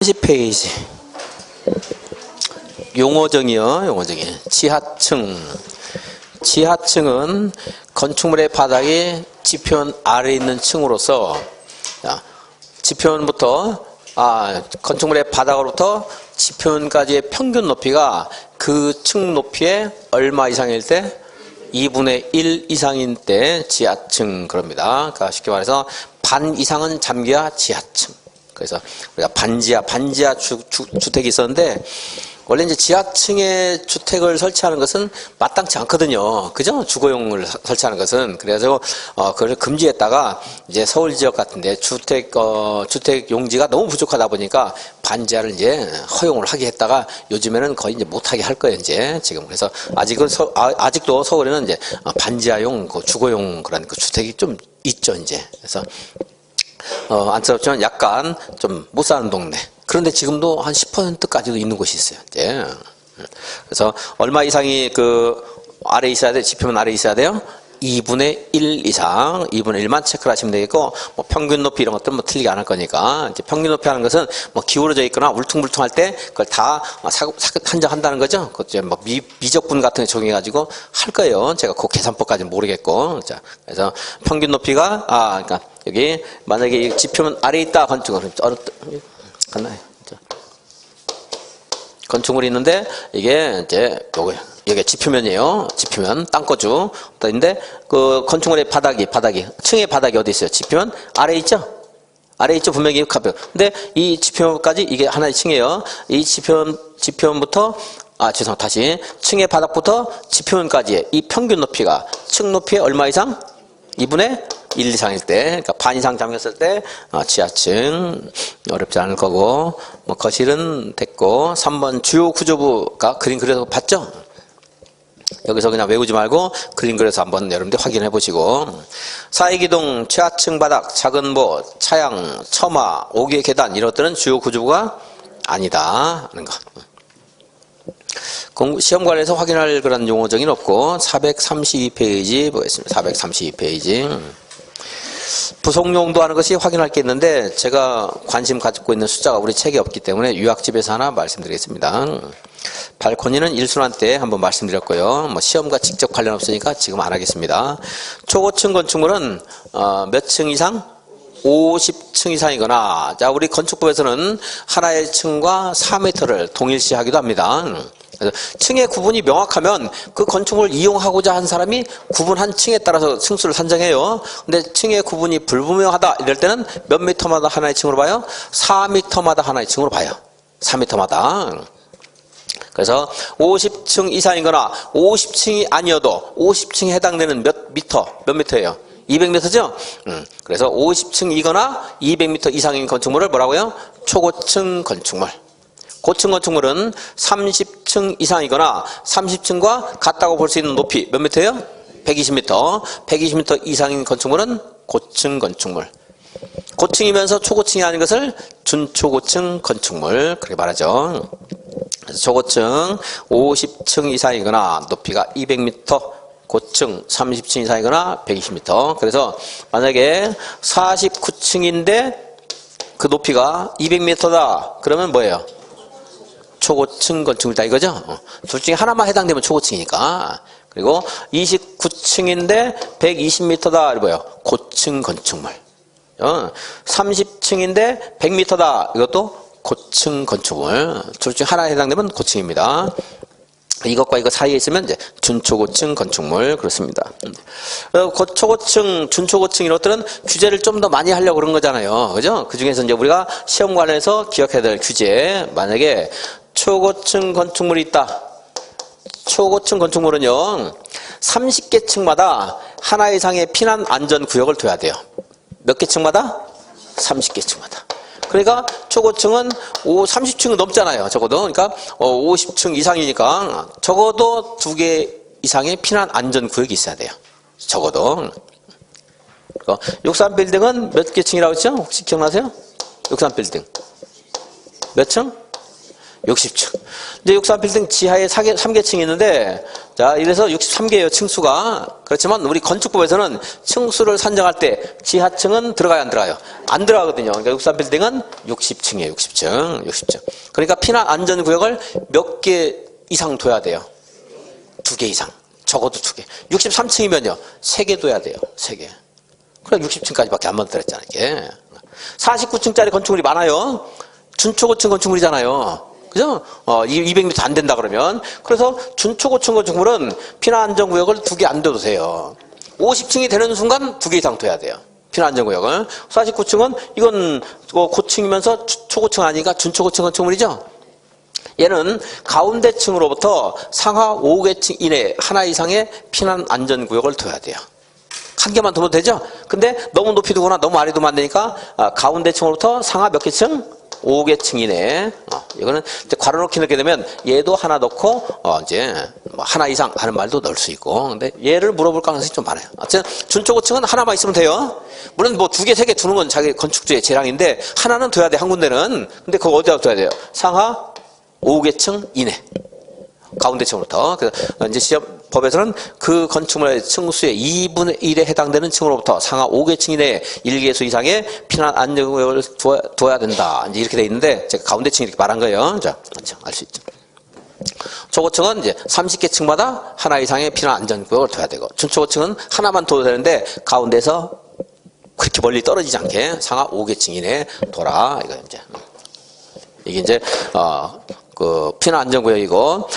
30페이지. 용어정이요, 용어정이. 지하층. 지하층은 건축물의 바닥이 지표면 아래에 있는 층으로서, 지표면부터, 건축물의 바닥으로부터 지표면까지의 평균 높이가 그 층 높이의 얼마 이상일 때? 2분의 1 이상인 때 지하층 그럽니다. 그러니까 쉽게 말해서 반 이상은 잠겨야 지하층. 그래서 우리가 반지하 주택이 있었는데, 원래 이제 지하층에 주택을 설치하는 것은 마땅치 않거든요. 그죠? 주거용을 설치하는 것은. 그래서, 그걸 금지했다가, 이제 서울 지역 같은데 주택 용지가 너무 부족하다 보니까 반지하를 이제 허용을 하게 했다가 요즘에는 거의 이제 못하게 할 거예요, 이제. 지금. 그래서 아직도 서울에는 이제 반지하용, 주거용 그런 주택이 좀 있죠, 이제. 그래서, 안쓰럽지만 약간 좀 못 사는 동네. 그런데 지금도 한 10%까지도 있는 곳이 있어요. 이제. 그래서 얼마 이상이 아래에 있어야 돼? 지표면 아래에 있어야 돼요? 2분의 1 이상, 2분의 1만 체크를 하시면 되겠고, 뭐 평균 높이 이런 것들은 뭐 틀리게 안 할 거니까. 이제 평균 높이 하는 것은 뭐 기울어져 있거나 울퉁불퉁할 때 그걸 다 한정한다는 거죠. 그것도 뭐 미적분 같은 거 적용해가지고 할 거예요. 제가 그 계산법까지는 모르겠고. 자, 그래서 평균 높이가, 그러니까 여기 만약에 지표면 아래에 있다. 건축물이 있는데 이게 이제 이게 지표면이에요. 지표면 땅거주. 인데 그 건축물의 바닥이 층의 바닥이 어디 있어요? 지표면 아래에 있죠. 아래에 있죠. 분명히 가벼워. 근데 이 지표면까지 이게 하나의 층이에요. 이 지표면부터 다시 층의 바닥부터 지표면까지의 이 평균 높이가 층 높이의 얼마 이상? 2분의 1 이상일 때, 그러니까 반 이상 잠겼을 때, 지하층, 어렵지 않을 거고, 뭐, 거실은 됐고, 3번 주요 구조부가 그림 그려서 봤죠? 여기서 그냥 외우지 말고, 그림 그려서 한번 여러분들 확인해 보시고, 사이기둥, 최하층 바닥, 작은 보, 차양, 처마, 5개 계단, 이런 것들은 주요 구조부가 아니다. 하는 거. 시험 관련해서 확인할 그런 용어정의는 없고 432페이지 보겠습니다. 432페이지 부속용도 하는 것이 확인할 게 있는데 제가 관심 가지고 있는 숫자가 우리 책에 없기 때문에 유학집에서 하나 말씀드리겠습니다. 발코니는 1순환 때 한번 말씀드렸고요. 뭐 시험과 직접 관련 없으니까 지금 안 하겠습니다. 초고층 건축물은 몇 층 이상? 50층 이상이거나, 자, 우리 건축법에서는 하나의 층과 4m를 동일시하기도 합니다. 그래서 층의 구분이 명확하면 그 건축물을 이용하고자 한 사람이 구분한 층에 따라서 층수를 산정해요. 근데 층의 구분이 불분명하다 이럴 때는 몇 미터마다 하나의 층으로 봐요? 4미터마다 하나의 층으로 봐요. 4미터마다. 그래서 50층 이상이거나 50층이 아니어도 50층에 해당되는 몇 미터예요? 200m죠? 그래서 50층이거나 200m 이상인 건축물을 뭐라고요? 초고층 건축물. 고층 건축물은 30층 이상이거나 30층과 같다고 볼 수 있는 높이 몇 미터예요? 120m. 120m 이상인 건축물은 고층 건축물. 고층이면서 초고층이 아닌 것을 준초고층 건축물 그렇게 말하죠. 그래서 초고층 50층 이상이거나 높이가 200m, 고층 30층 이상이거나 120m. 그래서 만약에 49층인데 그 높이가 200m다. 그러면 뭐예요? 초고층 건축물이다 이거죠. 둘 중에 하나만 해당되면 초고층이니까. 그리고 29층인데 120m다. 뭐예요? 고층 건축물. 30층인데 100m다. 이것도 고층 건축물. 둘 중에 하나에 해당되면 고층입니다. 이것과 이거 사이에 있으면 이제 준초고층 건축물 그렇습니다. 초고층, 준초고층 이런 것들은 규제를 좀 더 많이 하려고 그런 거잖아요. 그죠? 그 중에서 이제 우리가 시험 관련해서 기억해야 될 규제. 만약에 초고층 건축물이 있다. 초고층 건축물은요, 30개 층마다 하나 이상의 피난 안전 구역을 둬야 돼요. 몇 개 층마다? 30개 층마다. 그러니까 초고층은 30층은 넘잖아요. 적어도. 그러니까 50층 이상이니까 적어도 2개 이상의 피난 안전 구역이 있어야 돼요. 적어도. 63빌딩은 몇 개 층이라고 했죠? 혹시 기억나세요? 63빌딩. 몇 층? 60층. 이제 63빌딩 지하에 3개층이 있는데, 자, 이래서 63개예요, 층수가. 그렇지만 우리 건축법에서는 층수를 산정할 때 지하층은 들어가요, 안 들어가요? 안 들어가거든요. 그러니까 63빌딩은 60층이에요, 60층. 그러니까 피난 안전구역을 몇 개 이상 둬야 돼요? 2개 이상. 적어도 2개. 63층이면요, 3개 둬야 돼요, 3개. 그래 60층까지밖에 안 만들었잖아요, 이게. 49층짜리 건축물이 많아요. 준초고층 건축물이잖아요. 그죠? 200m 안 된다 그러면. 그래서 준초고층 건축물은 피난안전구역을 2개 안 둬도 돼요. 50층이 되는 순간 2개 이상 둬야 돼요. 피난안전구역을. 49층은 이건 고층이면서 초고층 아니니까 준초고층 건축물이죠. 얘는 가운데 층으로부터 상하 5개층 이내 하나 이상의 피난안전구역을 둬야 돼요. 한 개만 두면 되죠? 근데 너무 높이 두거나 너무 아래 두면 안 되니까 가운데 층으로부터 상하 몇 개 층? 5개층 이내. 이거는 이제 괄호 넣기 넣게 되면 얘도 하나 넣고 이제 뭐 하나 이상 하는 말도 넣을 수 있고. 근데 얘를 물어볼 가능성이 좀 많아요. 어쨌든 준초고층은 하나만 있으면 돼요. 물론 뭐 2개, 3개 두는 건 자기 건축주의 재량인데 하나는 둬야 돼, 한 군데는. 근데 그거 어디다 둬야 돼요? 상하 5개층 이내. 가운데 층으로부터. 그래서 이제 시험법에서는 그 건축물의 층수의 2분의 1에 해당되는 층으로부터 상하 5개층 이내에 1개수 이상의 피난 안전구역을 두어야 된다. 이제 이렇게 돼 있는데 제가 가운데 층 이렇게 말한 거예요. 자, 알 수 있죠. 초고층은 이제 30개 층마다 하나 이상의 피난 안전구역을 둬야 되고, 준초고층은 하나만 둬도 되는데 가운데서 그렇게 멀리 떨어지지 않게 상하 5개층 이내에 둬라. 이게 이제 그 피난 안전구역이고,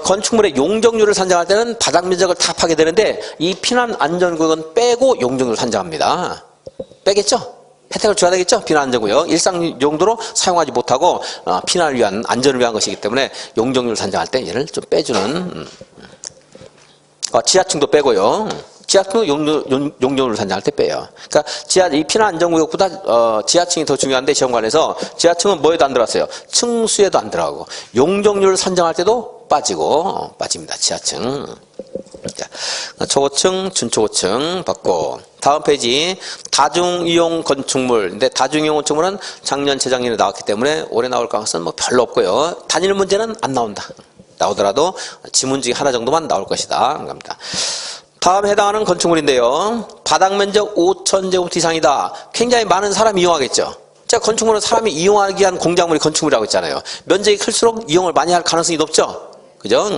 건축물의 용적률을 산정할 때는 바닥 면적을 다 파게 되는데 이 피난 안전구역은 빼고 용적률을 산정합니다. 빼겠죠? 혜택을 줘야 되겠죠? 피난 안전구역 일상 용도로 사용하지 못하고 피난을 위한 안전을 위한 것이기 때문에 용적률을 산정할 때 얘를 좀 빼주는. 지하층도 빼고요. 지하층도 용적률을 산정할 때 빼요. 그러니까 이 피난 안전구역보다 지하층이 더 중요한데 시험관에서 지하층은 뭐에도 안 들어갔어요? 층수에도 안 들어가고 용적률을 산정할 때도 빠집니다. 지하층. 자, 초고층, 준초고층 받고, 다음 페이지 다중이용 건축물. 근데 다중이용 건축물은 작년, 재작년에 나왔기 때문에 올해 나올 가능성은 뭐 별로 없고요. 단일 문제는 안 나온다. 나오더라도 지문 중에 하나 정도만 나올 것이다. 겁니다. 다음 해당하는 건축물인데요. 바닥 면적 5,000제곱미터 이상이다. 굉장히 많은 사람이 이용하겠죠. 제가 건축물은 사람이 이용하기 위한 공작물이 건축물이라고 했잖아요. 면적이 클수록 이용을 많이 할 가능성이 높죠. 그죠?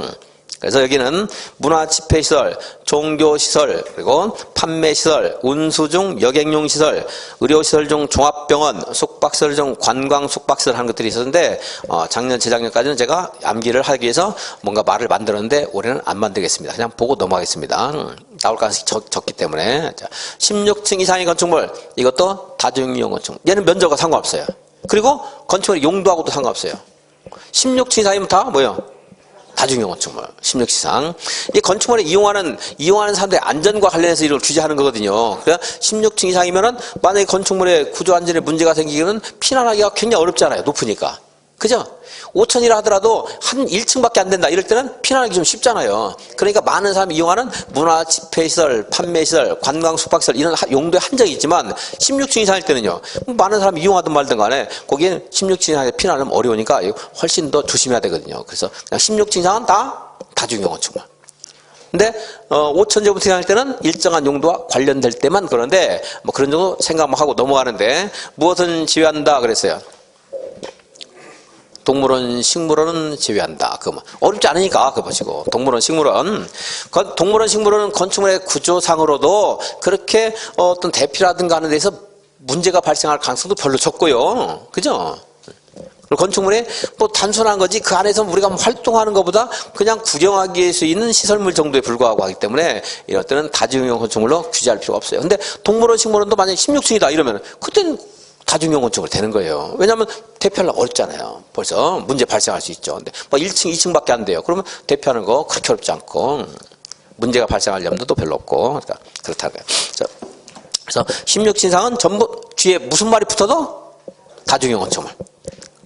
그래서 여기는 문화집회시설, 종교시설, 그리고 판매시설, 운수중 여객용시설, 의료시설 중 종합병원, 숙박시설 중 관광 숙박시설 하는 것들이 있었는데 작년, 재작년까지는 제가 암기를 하기 위해서 뭔가 말을 만들었는데 올해는 안 만들겠습니다. 그냥 보고 넘어가겠습니다. 나올 가능성이 적기 때문에. 자, 16층 이상의 건축물, 이것도 다중이용 건축물. 얘는 면적과 상관없어요. 그리고 건축물의 용도하고도 상관없어요. 16층 이상이면 다 뭐예요? 다중이용 건축물, 16층 이상. 이 건축물에 이용하는 사람들의 안전과 관련해서 이걸 규제하는 거거든요. 그래서 16층 이상이면은 만약에 건축물의 구조 안전에 문제가 생기면 피난하기가 굉장히 어렵잖아요. 높으니까. 그죠? 5층이라 하더라도 한 1층밖에 안 된다. 이럴 때는 피난하기 좀 쉽잖아요. 그러니까 많은 사람이 이용하는 문화, 집회시설, 판매시설, 관광, 숙박시설 이런 용도의 한정이 있지만 16층 이상일 때는요. 많은 사람이 이용하든 말든 간에 거기에 16층 이상에 피난하면 어려우니까 훨씬 더 조심해야 되거든요. 그래서 그냥 16층 이상은 다 다중이용 건축물. 근데 5,000제곱미터 이상일 때는 일정한 용도와 관련될 때만 그런데 뭐 그런 정도 생각만 하고 넘어가는데 무엇은 지휘한다 그랬어요. 동물원, 식물원은 제외한다. 그거 어렵지 않으니까 그거 보시고. 동물원, 식물원. 동물원, 식물원은 건축물의 구조상으로도 그렇게 어떤 대피라든가 하는 데서 문제가 발생할 가능성도 별로 적고요. 그죠? 그리고 건축물이 뭐 단순한 거지 그 안에서 우리가 활동하는 것보다 그냥 구경하기 위해서 있는 시설물 정도에 불과하고 하기 때문에 이럴 때는 다중이용 건축물로 규제할 필요가 없어요. 근데 동물원, 식물원도 만약에 16층이다 이러면 그때는 다중이용 건축물 되는 거예요. 왜냐하면 대피하려면 어렵잖아요. 벌써 문제 발생할 수 있죠. 근데 뭐 1층, 2층밖에 안 돼요. 그러면 대피하는 거 그렇게 어렵지 않고 문제가 발생할 염두도 별로 없고 그러니까 그렇다는 거예요. 그래서 16층 이상은 전부 뒤에 무슨 말이 붙어도 다중이용 건축물.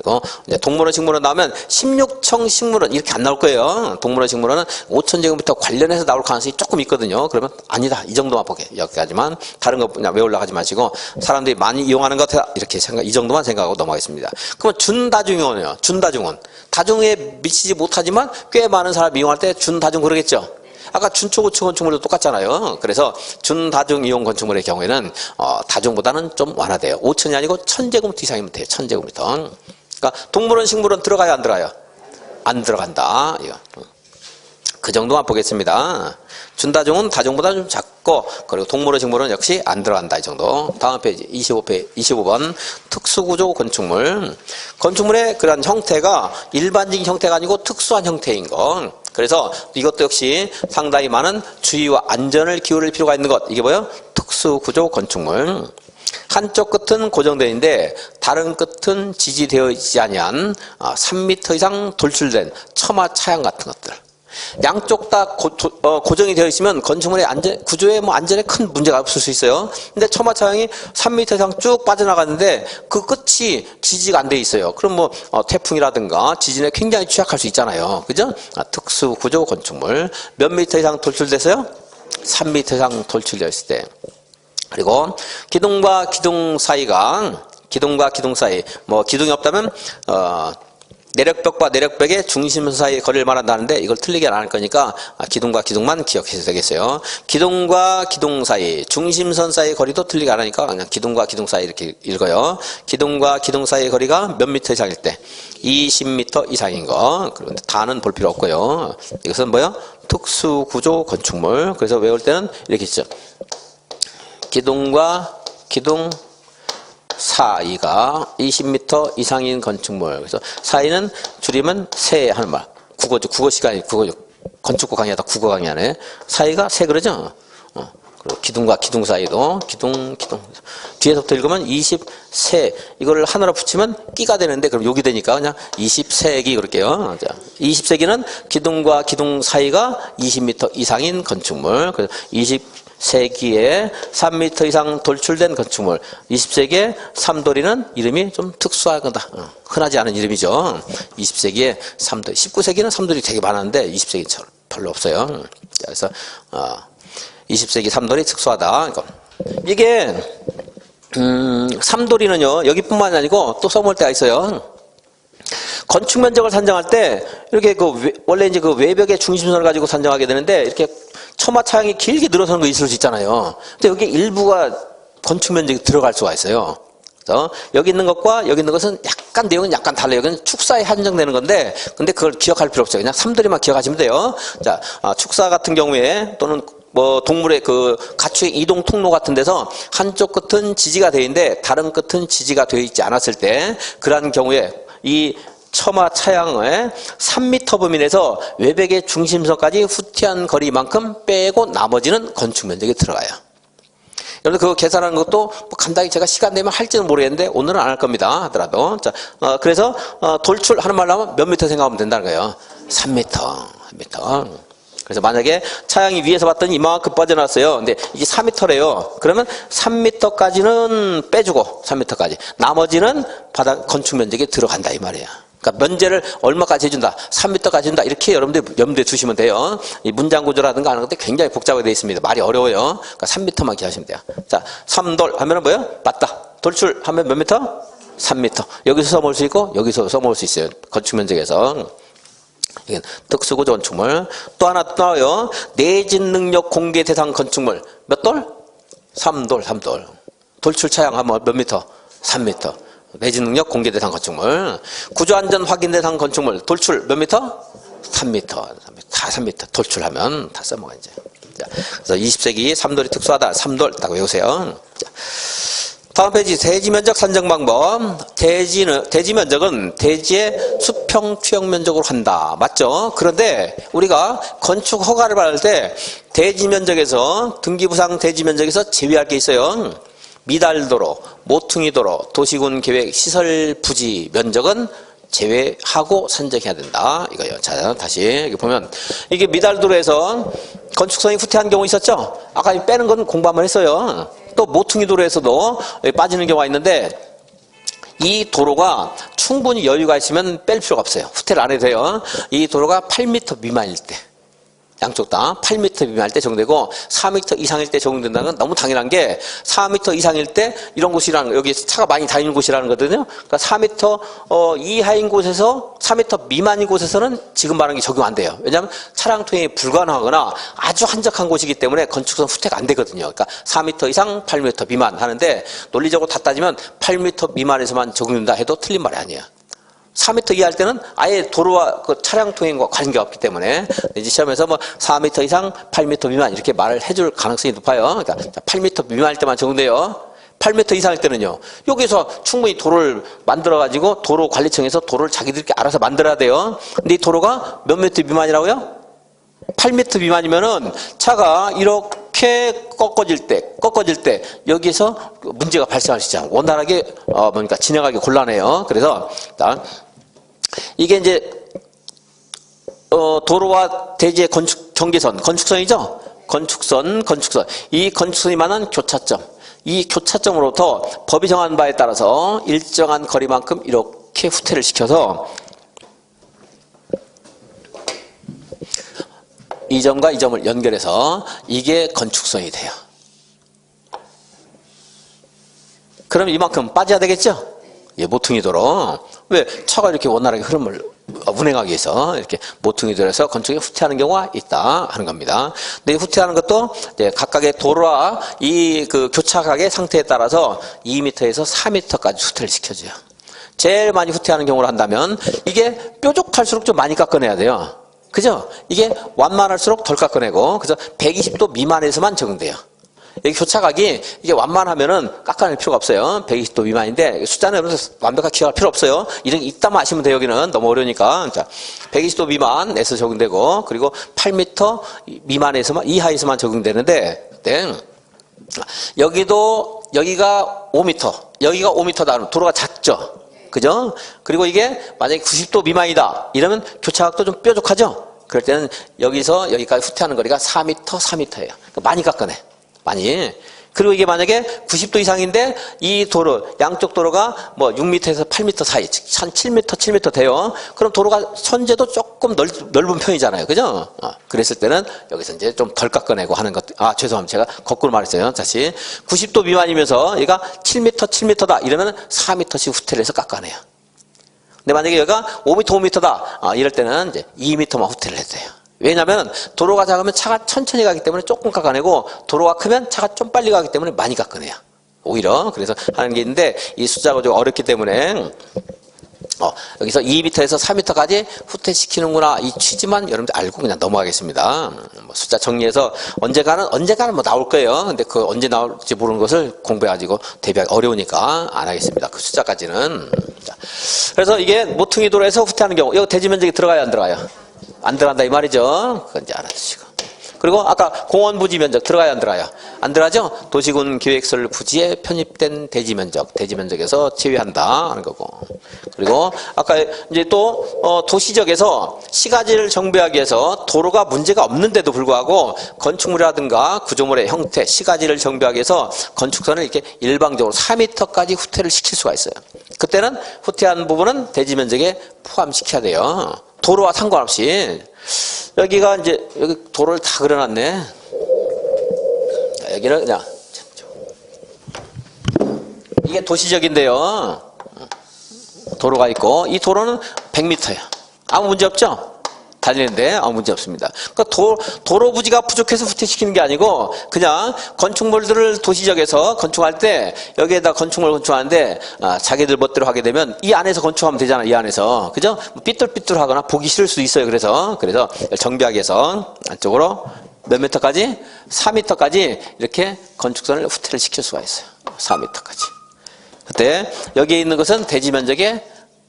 그리고 이제 동물원 식물원 나오면 16청 식물원 이렇게 안 나올 거예요. 동물원 식물원은 5,000제곱미터 관련해서 나올 가능성이 조금 있거든요. 그러면 아니다. 이 정도만 보게. 여기까지만. 다른 거 그냥 외우려고 하지 마시고 사람들이 많이 이용하는 것 같아. 이렇게 생각, 이 정도만 생각하고 넘어가겠습니다. 그러면 준다중이원이에요. 준다중원. 다중에 미치지 못하지만 꽤 많은 사람이 이용할 때 준다중 그러겠죠. 아까 준초고층 건축물도 똑같잖아요. 그래서 준다중 이용 건축물의 경우에는 다중보다는 좀 완화돼요. 5,000이 아니고 1,000제곱미터 이상이면 돼요. 1,000제곱미터. 그러니까 동물원 식물원 들어가요, 안 들어가요? 안 들어간다. 이거. 그 정도만 보겠습니다. 준다중은 다중보다 좀 작고, 그리고 동물원 식물원 역시 안 들어간다. 이 정도. 다음 페이지 25번 특수구조 건축물. 건축물의 그런 형태가 일반적인 형태가 아니고 특수한 형태인 것. 그래서 이것도 역시 상당히 많은 주의와 안전을 기울일 필요가 있는 것. 이게 뭐예요? 특수구조 건축물. 한쪽 끝은 고정되어 있는데 다른 끝은 지지되어 있지 아니한 3m 이상 돌출된 처마 차양 같은 것들. 양쪽 다 고정이 되어 있으면 건축물의 구조에 안전에 큰 문제가 없을 수 있어요. 근데 처마 차양이 3m 이상 쭉 빠져나가는데 그 끝이 지지가 안 돼 있어요. 그럼 태풍이라든가 지진에 굉장히 취약할 수 있잖아요. 그죠? 특수 구조 건축물. 몇 미터 이상 돌출돼서요? 3m 이상 돌출되어 있을 때. 그리고 기둥과 기둥 사이, 기둥이 없다면 내력벽과 내력벽의 중심 사이의 거리를 말한다는데 이걸 틀리게 안 할 거니까 기둥과 기둥만 기억해서 되겠어요. 기둥과 기둥 사이, 중심선 사이의 거리도 틀리게 안 하니까 그냥 기둥과 기둥 사이 이렇게 읽어요. 기둥과 기둥 사이의 거리가 몇 미터 이상일 때? 20m 이상인 거. 그런데 다는 볼 필요 없고요. 이것은 뭐요? 특수구조 건축물. 그래서 외울 때는 이렇게 있죠. 기둥과 기둥 사이가 20m 이상인 건축물. 그래서 사이는 줄이면 세 하는 말. 국어죠. 국어 시간이 국어죠. 건축고 강의하다 국어 강의하네. 사이가 세 그러죠. 그리고 기둥과 기둥 사이도 기둥. 뒤에서부터 읽으면 20세. 이거를 하나로 붙이면 끼가 되는데 그럼 욕이 되니까 그냥 20세기 그럴게요. 자, 20세기는 기둥과 기둥 사이가 20m 이상인 건축물. 그래서 20세기에 3m 이상 돌출된 건축물. 20세기에 삼돌이는 이름이 좀 특수하다. 흔하지 않은 이름이죠. 20세기에 삼돌이. 19세기는 삼돌이 되게 많았는데 20세기는 별로 없어요. 그래서 20세기 삼돌이 특수하다. 이게 삼돌이는요 여기뿐만이 아니고 또 써먹을 때가 있어요. 건축 면적을 산정할 때 이렇게 원래 이제 그 외벽의 중심선을 가지고 산정하게 되는데 이렇게 처마 차양이 길게 늘어서는 거 있을 수 있잖아요. 근데 여기 일부가 건축 면적이 들어갈 수가 있어요. 그래서 여기 있는 것과 여기 있는 것은 약간 내용은 약간 달라요. 여기는 축사에 한정되는 건데 근데 그걸 기억할 필요 없어요. 그냥 삼돌이만 기억하시면 돼요. 자, 축사 같은 경우에 또는 동물의 그 가축의 이동 통로 같은 데서 한쪽 끝은 지지가 되어 있는데 다른 끝은 지지가 되어 있지 않았을 때 그러한 경우에 이 처마 차양의 3m 범위내에서 외벽의 중심선까지 후티한 거리만큼 빼고 나머지는 건축 면적에 들어가요. 여러분 그거 계산하는 것도 간단히 제가 시간 되면 할지는 모르겠는데 오늘은 안 할 겁니다. 하더라도. 자, 그래서 돌출하는 말로 하면 몇 미터 생각하면 된다는 거예요. 3m. 그래서 만약에 차양이 위에서 봤더니 이만큼 빠져나왔어요. 근데 이게 4m래요. 그러면 3m까지는 빼주고 3m까지. 나머지는 바닥 건축 면적에 들어간다 이 말이에요. 그러니까 면제를 얼마까지 해준다. 3m까지 해준다. 이렇게 여러분들 염두에 두시면 돼요. 이 문장 구조라든가 하는 것도 굉장히 복잡하게 되어 있습니다. 말이 어려워요. 그러니까 3m만 기하시면 돼요. 자, 삼돌 하면은 뭐예요? 맞다. 돌출 하면 몇 미터? 3m. 여기서 써먹을 수 있고 여기서 써먹을 수 있어요. 건축 면적에서. 이건 특수구조 건축물. 또 하나 또 나와요. 내진 능력 공개 대상 건축물. 몇 돌? 3돌. 돌출 차양 하면 몇 미터? 3m. 내진 능력 공개 대상 건축물. 구조 안전 확인 대상 건축물. 돌출 몇 미터? 3m. 다 3m. 돌출하면 다 써먹어 이제. 자, 그래서 20세기 삼돌이 특수하다. 삼돌 딱 외우세요. 자, 다음 페이지 대지 면적 산정 방법. 대지 면적은 대지의 수평 투영 면적으로 한다. 맞죠? 그런데 우리가 건축 허가를 받을 때 대지 면적에서 등기부상 대지 면적에서 제외할 게 있어요. 미달도로, 모퉁이도로, 도시군 계획 시설 부지 면적은 제외하고 산정해야 된다. 이거요. 자, 다시 여기 보면 이게 미달도로에서 건축성이 후퇴한 경우 있었죠? 아까 빼는 건 공부 한번 했어요. 또 모퉁이도로에서도 빠지는 경우가 있는데 이 도로가 충분히 여유가 있으면 뺄 필요가 없어요. 후퇴를 안 해도 돼요. 이 도로가 8m 미만일 때, 양쪽 다 8m 미만일 때 적용되고 4m 이상일 때 적용된다는 건 너무 당연한 게 4m 이상일 때 이런 곳이라는, 여기 차가 많이 다니는 곳이라는 거거든요. 그러니까 4m 이하인 곳에서 4m 미만인 곳에서는 지금 말하는 게 적용 안 돼요. 왜냐하면 차량 통행이 불가능하거나 아주 한적한 곳이기 때문에 건축선 후퇴가 안 되거든요. 그러니까 4m 이상 8m 미만 하는데 논리적으로 다 따지면 8m 미만에서만 적용된다 해도 틀린 말이 아니에요. 4m 이하 할 때는 아예 도로와 그 차량 통행과 관계가 없기 때문에 이제 시험에서 뭐 4m 이상 8m 미만 이렇게 말을 해줄 가능성이 높아요. 그러니까 8m 미만일 때만 적용돼요. 8m 이상일 때는요, 여기서 충분히 도로를 만들어가지고 도로관리청에서 도로를 자기들끼리 알아서 만들어야 돼요. 근데 이 도로가 몇 미터 미만이라고요? 8m 미만이면은 차가 이렇게 꺾어질 때 여기서 문제가 발생할 수 있잖아요. 원활하게 뭔가 진행하기 곤란해요. 그래서 일단 이게 이제 도로와 대지의 경계선, 건축선이죠. 건축선. 이 건축선이만한 교차점. 이 교차점으로부터 법이 정한 바에 따라서 일정한 거리만큼 이렇게 후퇴를 시켜서 이 점과 이 점을 연결해서 이게 건축선이 돼요. 그럼 이만큼 빠져야 되겠죠? 예, 모퉁이 도로. 왜? 차가 이렇게 원활하게 흐름을 운행하기 위해서 이렇게 모퉁이 도로에서 건축이 후퇴하는 경우가 있다 하는 겁니다. 근데 후퇴하는 것도 이제 각각의 도로와 이 그 교차각의 상태에 따라서 2m에서 4m까지 후퇴를 시켜줘요. 제일 많이 후퇴하는 경우를 한다면 이게 뾰족할수록 좀 많이 깎아내야 돼요. 그죠? 이게 완만할수록 덜 깎아내고, 그래서 120도 미만에서만 적용돼요. 여기 교차각이 이게 완만하면은 깎아낼 필요가 없어요. 120도 미만인데 숫자는 여러분들 완벽하게 기억할 필요 없어요. 이런 있다만 아시면 돼요. 여기는 너무 어려우니까. 자, 120도 미만에서 적용되고, 그리고 8m 미만에서만, 이하에서만 적용되는데, 네. 여기가 5m, 여기가 5m다. 도로가 작죠. 그죠? 그리고 이게 만약에 90도 미만이다 이러면 교차각도 좀 뾰족하죠? 그럴 때는 여기서 여기까지 후퇴하는 거리가 4m, 4m예요. 많이 깎아내. 많이. 그리고 이게 만약에 90도 이상인데 이 도로, 양쪽 도로가 뭐 6m에서 8m 사이, 한 7m 돼요. 그럼 도로가 선제도 조금 넓은 편이잖아요. 그죠? 그랬을 때는 여기서 이제 좀 덜 깎아내고 하는 것. 죄송합니다. 제가 거꾸로 말했어요. 다시. 90도 미만이면서 얘가 7m다. 이러면 4m씩 후퇴를 해서 깎아내요. 근데 만약에 여기가 5m다. 이럴 때는 이제 2m만 후퇴를 해도 돼요. 왜냐하면 도로가 작으면 차가 천천히 가기 때문에 조금 깎아내고, 도로가 크면 차가 좀 빨리 가기 때문에 많이 깎아내요. 오히려. 그래서 하는 게 있는데 이 숫자가 좀 어렵기 때문에 여기서 2m에서 4m까지 후퇴시키는구나, 이 취지만 여러분들 알고 그냥 넘어가겠습니다. 숫자 정리해서 언제가는 뭐 나올 거예요. 근데 그 언제 나올지 모르는 것을 공부해가지고 대비하기 어려우니까 안 하겠습니다. 그 숫자까지는. 자, 그래서 이게 모퉁이 도로에서 후퇴하는 경우, 여기 대지 면적이 들어가요, 안 들어가요? 안 들어간다 이 말이죠. 그건 이제 알아두시고. 그리고 아까 공원 부지 면적 들어가요, 안 들어가요? 안 들어가죠? 도시군 기획설 부지에 편입된 대지 면적에서 제외한다 하는 거고. 그리고 아까 이제 또 도시적에서 시가지를 정비하기 위해서 도로가 문제가 없는데도 불구하고 건축물이라든가 구조물의 형태, 시가지를 정비하기 위해서 건축선을 이렇게 일방적으로 4m까지 후퇴를 시킬 수가 있어요. 그때는 후퇴한 부분은 대지 면적에 포함시켜야 돼요. 도로와 상관없이. 여기가 이제 여기 도로를 다 그려놨네. 여기는 그냥 이게 도시적인데요. 도로가 있고 이 도로는 100m예요. 아무 문제 없죠? 달리는데 아무 문제 없습니다. 그러니까 도로 부지가 부족해서 후퇴시키는 게 아니고 그냥 건축물들을 도시적에서 건축할 때 여기에다 건축물 건축하는데 자기들 멋대로 하게 되면 이 안에서 건축하면 되잖아. 이 안에서. 그죠? 삐뚤삐뚤하거나 보기 싫을 수도 있어요. 그래서 정비하기 위해서 안쪽으로 몇 m까지? 4m까지 이렇게 건축선을 후퇴를 시킬 수가 있어요. 4m까지. 그때 여기에 있는 것은 대지 면적에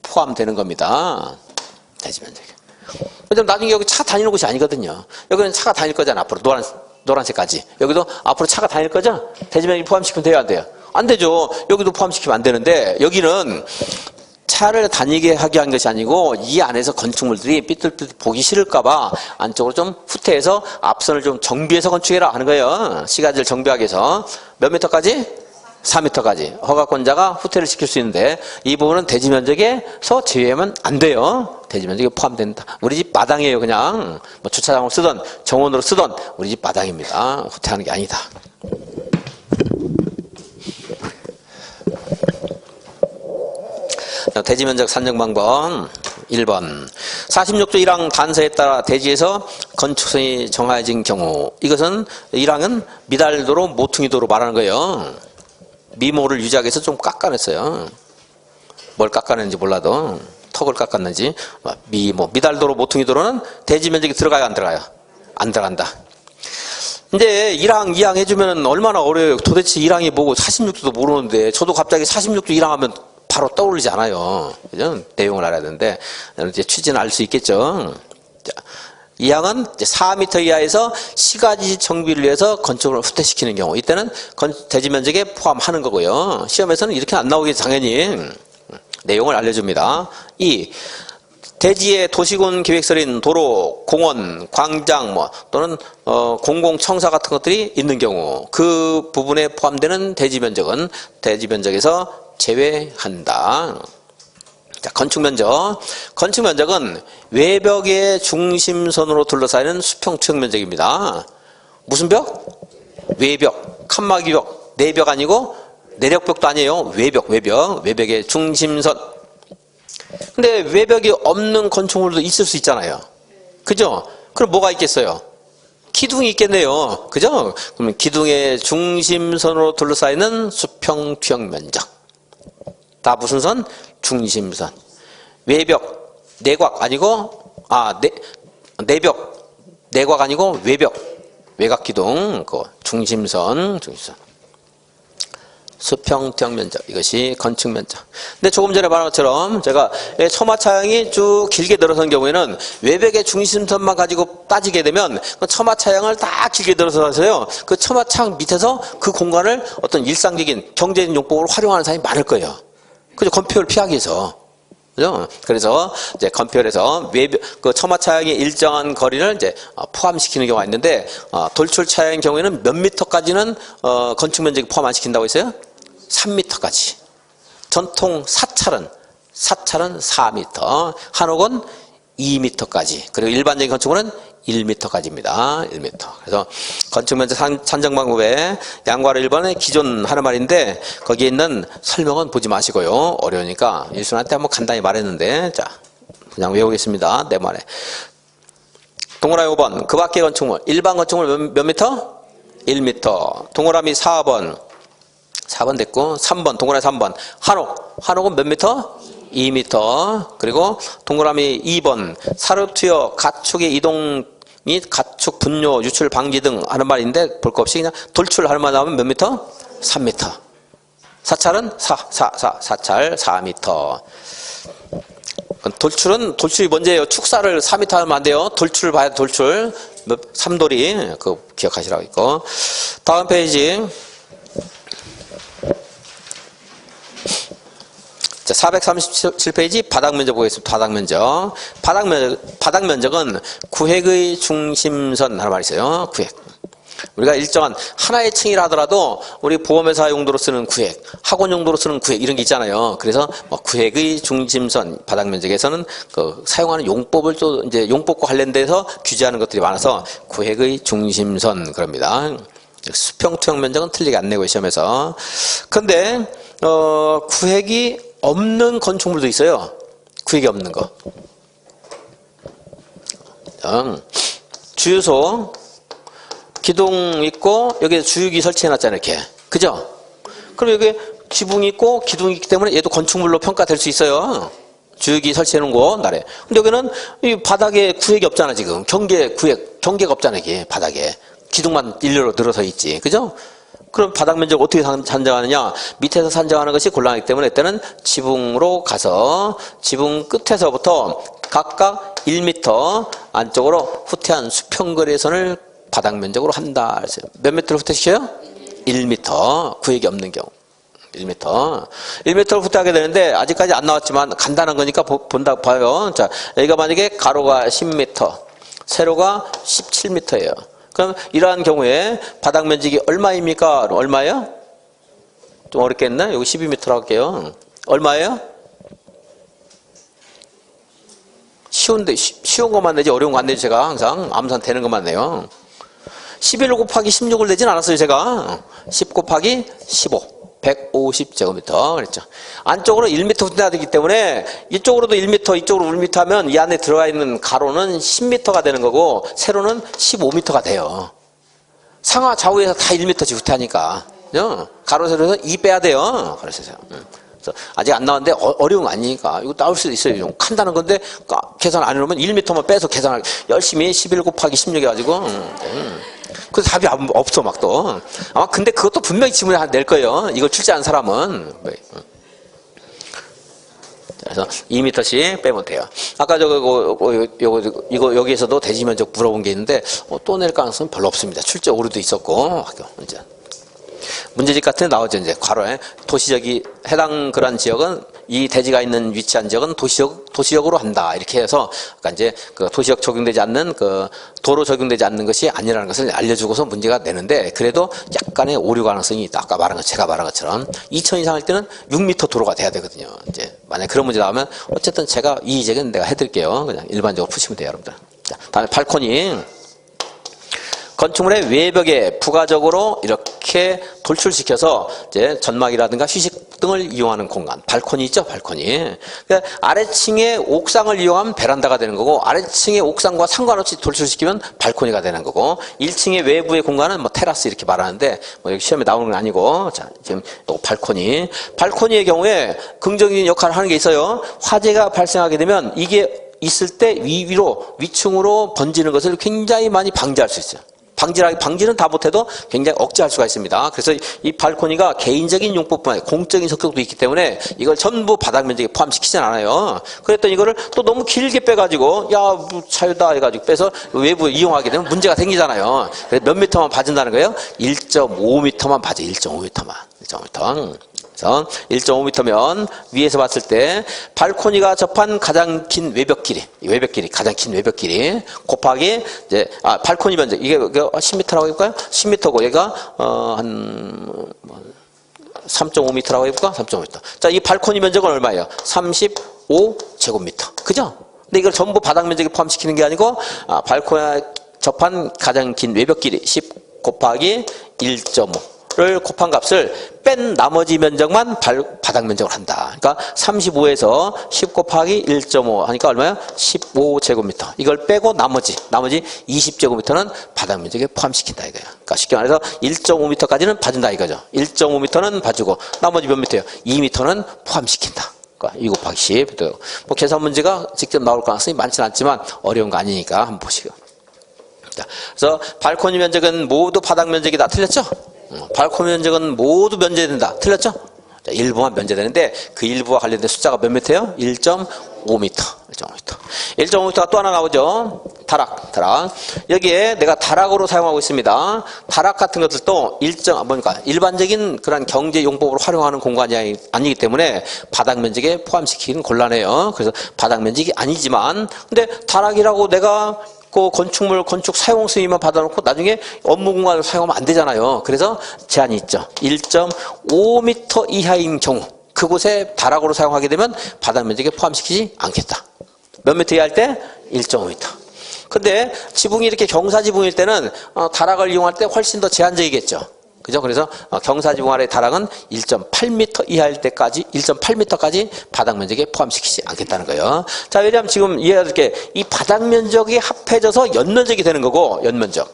포함되는 겁니다. 대지 면적에. 왜냐면 나중에 여기 차 다니는 곳이 아니거든요. 여기는 차가 다닐 거잖아. 앞으로 노란색까지. 여기도 앞으로 차가 다닐 거죠? 대지 면적에 포함시키면 돼요, 안 돼요? 안 되죠. 여기도 포함시키면 안 되는데 여기는 차를 다니게 하게 한 것이 아니고 이 안에서 건축물들이 삐뚤삐뚤 보기 싫을까봐 안쪽으로 좀 후퇴해서 앞선을 좀 정비해서 건축해라 하는 거예요. 시가지를 정비하기 위해서. 몇 m까지? 4m까지 허가권자가 후퇴를 시킬 수 있는데 이 부분은 대지 면적에서 제외하면 안 돼요. 대지 면적에 포함된다. 우리 집 마당이에요. 그냥 뭐 주차장으로 쓰던 정원으로 쓰던 우리 집 마당입니다. 후퇴하는 게 아니다. 대지 면적 산정 방법 1번 46조 1항 단서에 따라 대지에서 건축선이 정해진 경우 이것은 1항은 미달도로 모퉁이도로 말하는 거예요. 미모를 유지하기 위해서 좀 깎아냈어요. 뭘 깎아냈는지 몰라도 턱을 깎았는지 미달도로 모퉁이도로는 대지 면적이 들어가요 안 들어가요? 안 들어간다. 근데 1항 2항 해주면 얼마나 어려워요. 도대체 1항이 뭐고 46조도 모르는데 저도 갑자기 46조 1항 하면 바로 떠오르지 않아요. 그죠? 내용을 알아야 되는데 이제 취지는 알 수 있겠죠. 자, 2항은 4m 이하에서 시가지 정비를 위해서 건축을 후퇴시키는 경우 이때는 대지 면적에 포함하는 거고요. 시험에서는 이렇게 안 나오겠지 당연히. 내용을 알려줍니다. 2. 대지의 도시군 계획설인 도로, 공원, 광장 또는 공공청사 같은 것들이 있는 경우 그 부분에 포함되는 대지 면적은 대지 면적에서 제외한다. 자, 건축면적. 건축면적은 외벽의 중심선으로 둘러싸이는 수평 면적입니다. 무슨 벽? 외벽, 칸막이 벽, 내벽 아니고 내력벽도 아니에요. 외벽의 중심선. 근데 외벽이 없는 건축물도 있을 수 있잖아요. 그죠? 그럼 뭐가 있겠어요? 기둥이 있겠네요. 그죠? 그러면 기둥의 중심선으로 둘러싸이는 수평 면적. 다 무슨 선? 중심선. 외벽, 내곽 아니고, 내곽 아니고 외곽 기둥, 중심선. 수평 면적. 이것이 건축 면적. 근데 조금 전에 말한 것처럼 제가 처마차양이 쭉 길게 늘어선 경우에는 외벽의 중심선만 가지고 따지게 되면 그 처마차양을 다 길게 늘어서서요. 그 처마차양 밑에서 그 공간을 어떤 일상적인 경제적인 용법으로 활용하는 사람이 많을 거예요. 그죠? 건폐율 피하기 위해서. 그죠? 그래서 이제 건폐율에서 그 처마차양의 일정한 거리를 이제 포함시키는 경우가 있는데, 돌출 차양의 경우에는 몇 미터까지는 건축 면적이 포함 안 시킨다고 했어요? 3미터까지. 전통 사찰은 4미터, 한옥은 2미터까지. 그리고 일반적인 건축물은 1미터까지입니다. 1미터. 그래서 건축면적 산정 방법에 양과로 1번에 기존 하는 말인데 거기에 있는 설명은 보지 마시고요. 어려우니까 일순한테 한번 간단히 말했는데 자 그냥 외우겠습니다. 내 말에. 동그라미 5번 그 밖의 건축물 일반 건축물 몇 미터? 1미터. 동그라미 4번 됐고 3번 동그라미 3번 한옥은 몇 미터? 2m. 그리고 동그라미 2번 사료투여 가축의 이동 및 가축 분뇨 유출 방지 등 하는 말인데 볼 거 없이 그냥 돌출할 만 하면 몇 미터? 3m. 사찰은 사찰 4m. 돌출이 뭔지예요? 축사를 4m 하면 안 돼요. 돌출을 봐야 돌출. 삼돌이 그거 기억하시라고 있고. 다음 페이지. 자, 437페이지 바닥면적 보겠습니다. 바닥면적은 구획의 중심선 하는 말이 있어요. 구획. 우리가 일정한 하나의 층이라 하더라도 우리 보험회사 용도로 쓰는 구획, 학원 용도로 쓰는 구획 이런 게 있잖아요. 그래서 구획의 중심선 바닥면적에서는 그 사용하는 용법을 또 이제 용법과 관련돼서 규제하는 것들이 많아서 구획의 중심선 그럽니다. 수평투영 면적은 틀리게 안 내고 시험에서. 근데 구획이 없는 건축물도 있어요. 구획이 없는 거. 주유소 기둥 있고 여기에 주유기 설치해놨잖아요. 이렇게. 그죠? 그럼 여기 지붕이 있고 기둥이 있기 때문에 얘도 건축물로 평가될 수 있어요. 주유기 설치해놓은 거 나래. 근데 여기는 이 바닥에 구획이 없잖아 지금. 경계가 없잖아 이게 바닥에. 기둥만 일렬로 늘어서 있지. 그죠? 그럼 바닥 면적 어떻게 산정하느냐? 밑에서 산정하는 것이 곤란하기 때문에 이때는 지붕으로 가서 지붕 끝에서부터 각각 1m 안쪽으로 후퇴한 수평거리선을 바닥 면적으로 한다. 몇 미터를 후퇴시켜요? 1m. 구획이 없는 경우. 1m. 1m를 후퇴하게 되는데 아직까지 안 나왔지만 간단한 거니까 봐요. 자, 여기가 만약에 가로가 10m, 세로가 17m예요. 그럼 이러한 경우에 바닥 면적이 얼마입니까? 얼마예요? 좀 어렵겠네? 여기 12m라고 할게요. 얼마예요? 쉬운 것만 내지 어려운 거 안 내지 제가 항상 암산 되는 것만 내요. 11 곱하기 16을 내진 않았어요 제가. 10 곱하기 15. 150제곱미터 그랬죠. 안쪽으로 1m 분해야 되기 때문에 이쪽으로도 1m 이쪽으로 1m 하면 이 안에 들어가 있는 가로는 10m가 되는 거고 세로는 15m가 돼요. 상하 좌우에서 다 1m씩 후퇴하니까 가로 세로에서 2 빼야 돼요. 그래서 아직 안 나왔는데 어려운 거 아니니까 이거 나올 수도 있어요. 좀 간단한 건데 계산 안 해놓으면 1m만 빼서 계산을 열심히 11 곱하기 16 해가지고 그래서 답이 없어 막 또. 아마 근데 그것도 분명히 지문에 낼 거예요. 이걸 출제한 사람은. 그래서 2m씩 빼면 돼요. 아까 이거 여기에서도 대지 면적 물어본 게 있는데 또 낼 가능성은 별로 없습니다. 출제 오류도 있었고 이제 문제집 같은 데 나오죠. 이제 괄호에 도시적이 해당 그런 지역은 이 대지가 있는 위치한 지역은 도시적으로 한다. 이렇게 해서 아까 이제 그 도시적 적용되지 않는 그 도로 적용되지 않는 것이 아니라는 것을 알려주고서 문제가 내는데 그래도 약간의 오류 가능성이 있다. 아까 말한 것 제가 말한 것처럼 2000 이상 할 때는 6m 도로가 돼야 되거든요. 이제 만약 그런 문제 나오면 어쨌든 제가 이 제기는 내가 해드릴게요. 그냥 일반적으로 푸시면 돼요, 여러분들. 자, 다음에 발코니. 건축물의 외벽에 부가적으로 이렇게 돌출시켜서 이제 전막이라든가 휴식 등을 이용하는 공간. 발코니 있죠? 발코니. 그러니까 아래층에 옥상을 이용하면 베란다가 되는 거고 아래층에 옥상과 상관없이 돌출시키면 발코니가 되는 거고 1층의 외부의 공간은 뭐 테라스 이렇게 말하는데 뭐 여기 시험에 나오는 건 아니고 자, 지금 또 발코니. 발코니의 경우에 긍정적인 역할을 하는 게 있어요. 화재가 발생하게 되면 이게 있을 때 위층으로 번지는 것을 굉장히 많이 방지할 수 있어요. 방지는 다 못해도 굉장히 억제할 수가 있습니다. 그래서 이 발코니가 개인적인 용법뿐만 아니라 공적인 성격도 있기 때문에 이걸 전부 바닥 면적에 포함시키진 않아요. 그랬더니 이거를 또 너무 길게 빼가지고 자유다 해가지고 빼서 외부 이용하게 되면 문제가 생기잖아요. 그래서 몇 미터만 봐준다는 거예요? 1.5m만 봐줘. 1.5m만. 1.5m. 1.5m면 위에서 봤을 때 발코니가 접한 가장 긴 외벽 길이 가장 긴 외벽 길이 곱하기 이제 발코니 면적 이게 10m라고 해볼까요? 10m고 얘가 한 3.5m라고 해볼까? 3.5m. 자, 이 발코니 면적은 얼마예요? 35제곱미터. 그죠? 근데 이걸 전부 바닥 면적에 포함시키는 게 아니고 발코니가 접한 가장 긴 외벽 길이 10 곱하기 1.5를 곱한 값을 뺀 나머지 면적만 바닥 면적을 한다. 그러니까 35에서 10 곱하기 1.5 하니까 얼마야? 15제곱미터. 이걸 빼고 나머지 20제곱미터는 바닥 면적에 포함시킨다 이거예요. 그러니까 쉽게 말해서 1.5m까지는 봐준다 이거죠. 1.5m는 봐주고 나머지 몇 미터예요? 2m는 포함시킨다. 그러니까 2 곱하기 10. 뭐 계산 문제가 직접 나올 가능성이 많지는 않지만 어려운 거 아니니까 한번 보시고. 자, 그래서 발코니 면적은 모두 바닥 면적이다. 틀렸죠? 발코니 면적은 모두 면제된다. 틀렸죠? 자, 일부만 면제되는데 그 일부와 관련된 숫자가 몇 미터예요? 1.5m. 1.5m가 또 하나 나오죠. 다락. 여기에 내가 다락으로 사용하고 있습니다. 다락 같은 것들도 일반적인 그런 경제 용법으로 활용하는 공간이 아니기 때문에 바닥 면적에 포함시키기는 곤란해요. 그래서 바닥 면적이 아니지만 근데 다락이라고 내가 그 건축 사용 승인만 받아놓고 나중에 업무 공간을 사용하면 안 되잖아요. 그래서 제한이 있죠. 1.5m 이하인 경우 그곳에 다락으로 사용하게 되면 바닥 면적에 포함시키지 않겠다. 몇 미터 이하 할 때? 1.5m. 근데 지붕이 이렇게 경사지붕일 때는 다락을 이용할 때 훨씬 더 제한적이겠죠. 그죠? 그래서 경사지붕 아래 다락은 1.8m 이하일 때까지 1.8m까지 바닥 면적에 포함시키지 않겠다는 거예요. 자, 왜냐하면 지금 이해해야 될 게 이 바닥 면적이 합해져서 연면적이 되는 거고 연면적.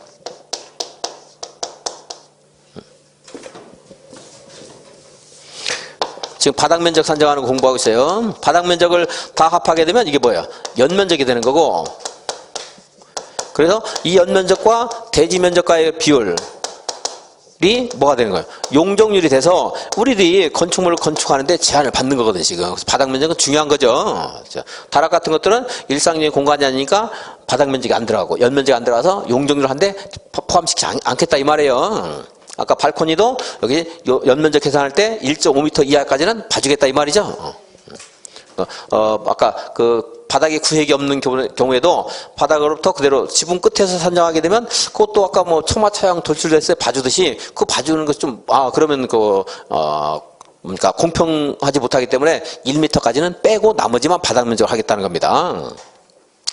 지금 바닥 면적 산정하는 거 공부하고 있어요. 바닥 면적을 다 합하게 되면 이게 뭐예요? 연면적이 되는 거고. 그래서 이 연면적과 대지 면적과의 비율 이 뭐가 되는 거예요? 용적률이 돼서 우리들이 건축물을 건축하는데 제한을 받는 거거든요, 지금. 그래서 바닥 면적은 중요한 거죠. 다락 같은 것들은 일상적인 공간이 아니니까 바닥 면적이 안 들어가고 연면적이 안 들어가서 용적률을 한데 포함시키지 않겠다 이 말이에요. 아까 발코니도 여기 연면적 계산할 때 1.5m 이하까지는 봐주겠다 이 말이죠. 아까 그 바닥에 구획이 없는 경우에도 바닥으로부터 그대로 지붕 끝에서 산정하게 되면 그것도 아까 뭐 초마차양 돌출됐을 때 봐주듯이 그 봐주는 것 좀 그러면 그러니까 공평하지 못하기 때문에 1m까지는 빼고 나머지만 바닥 면적을 하겠다는 겁니다.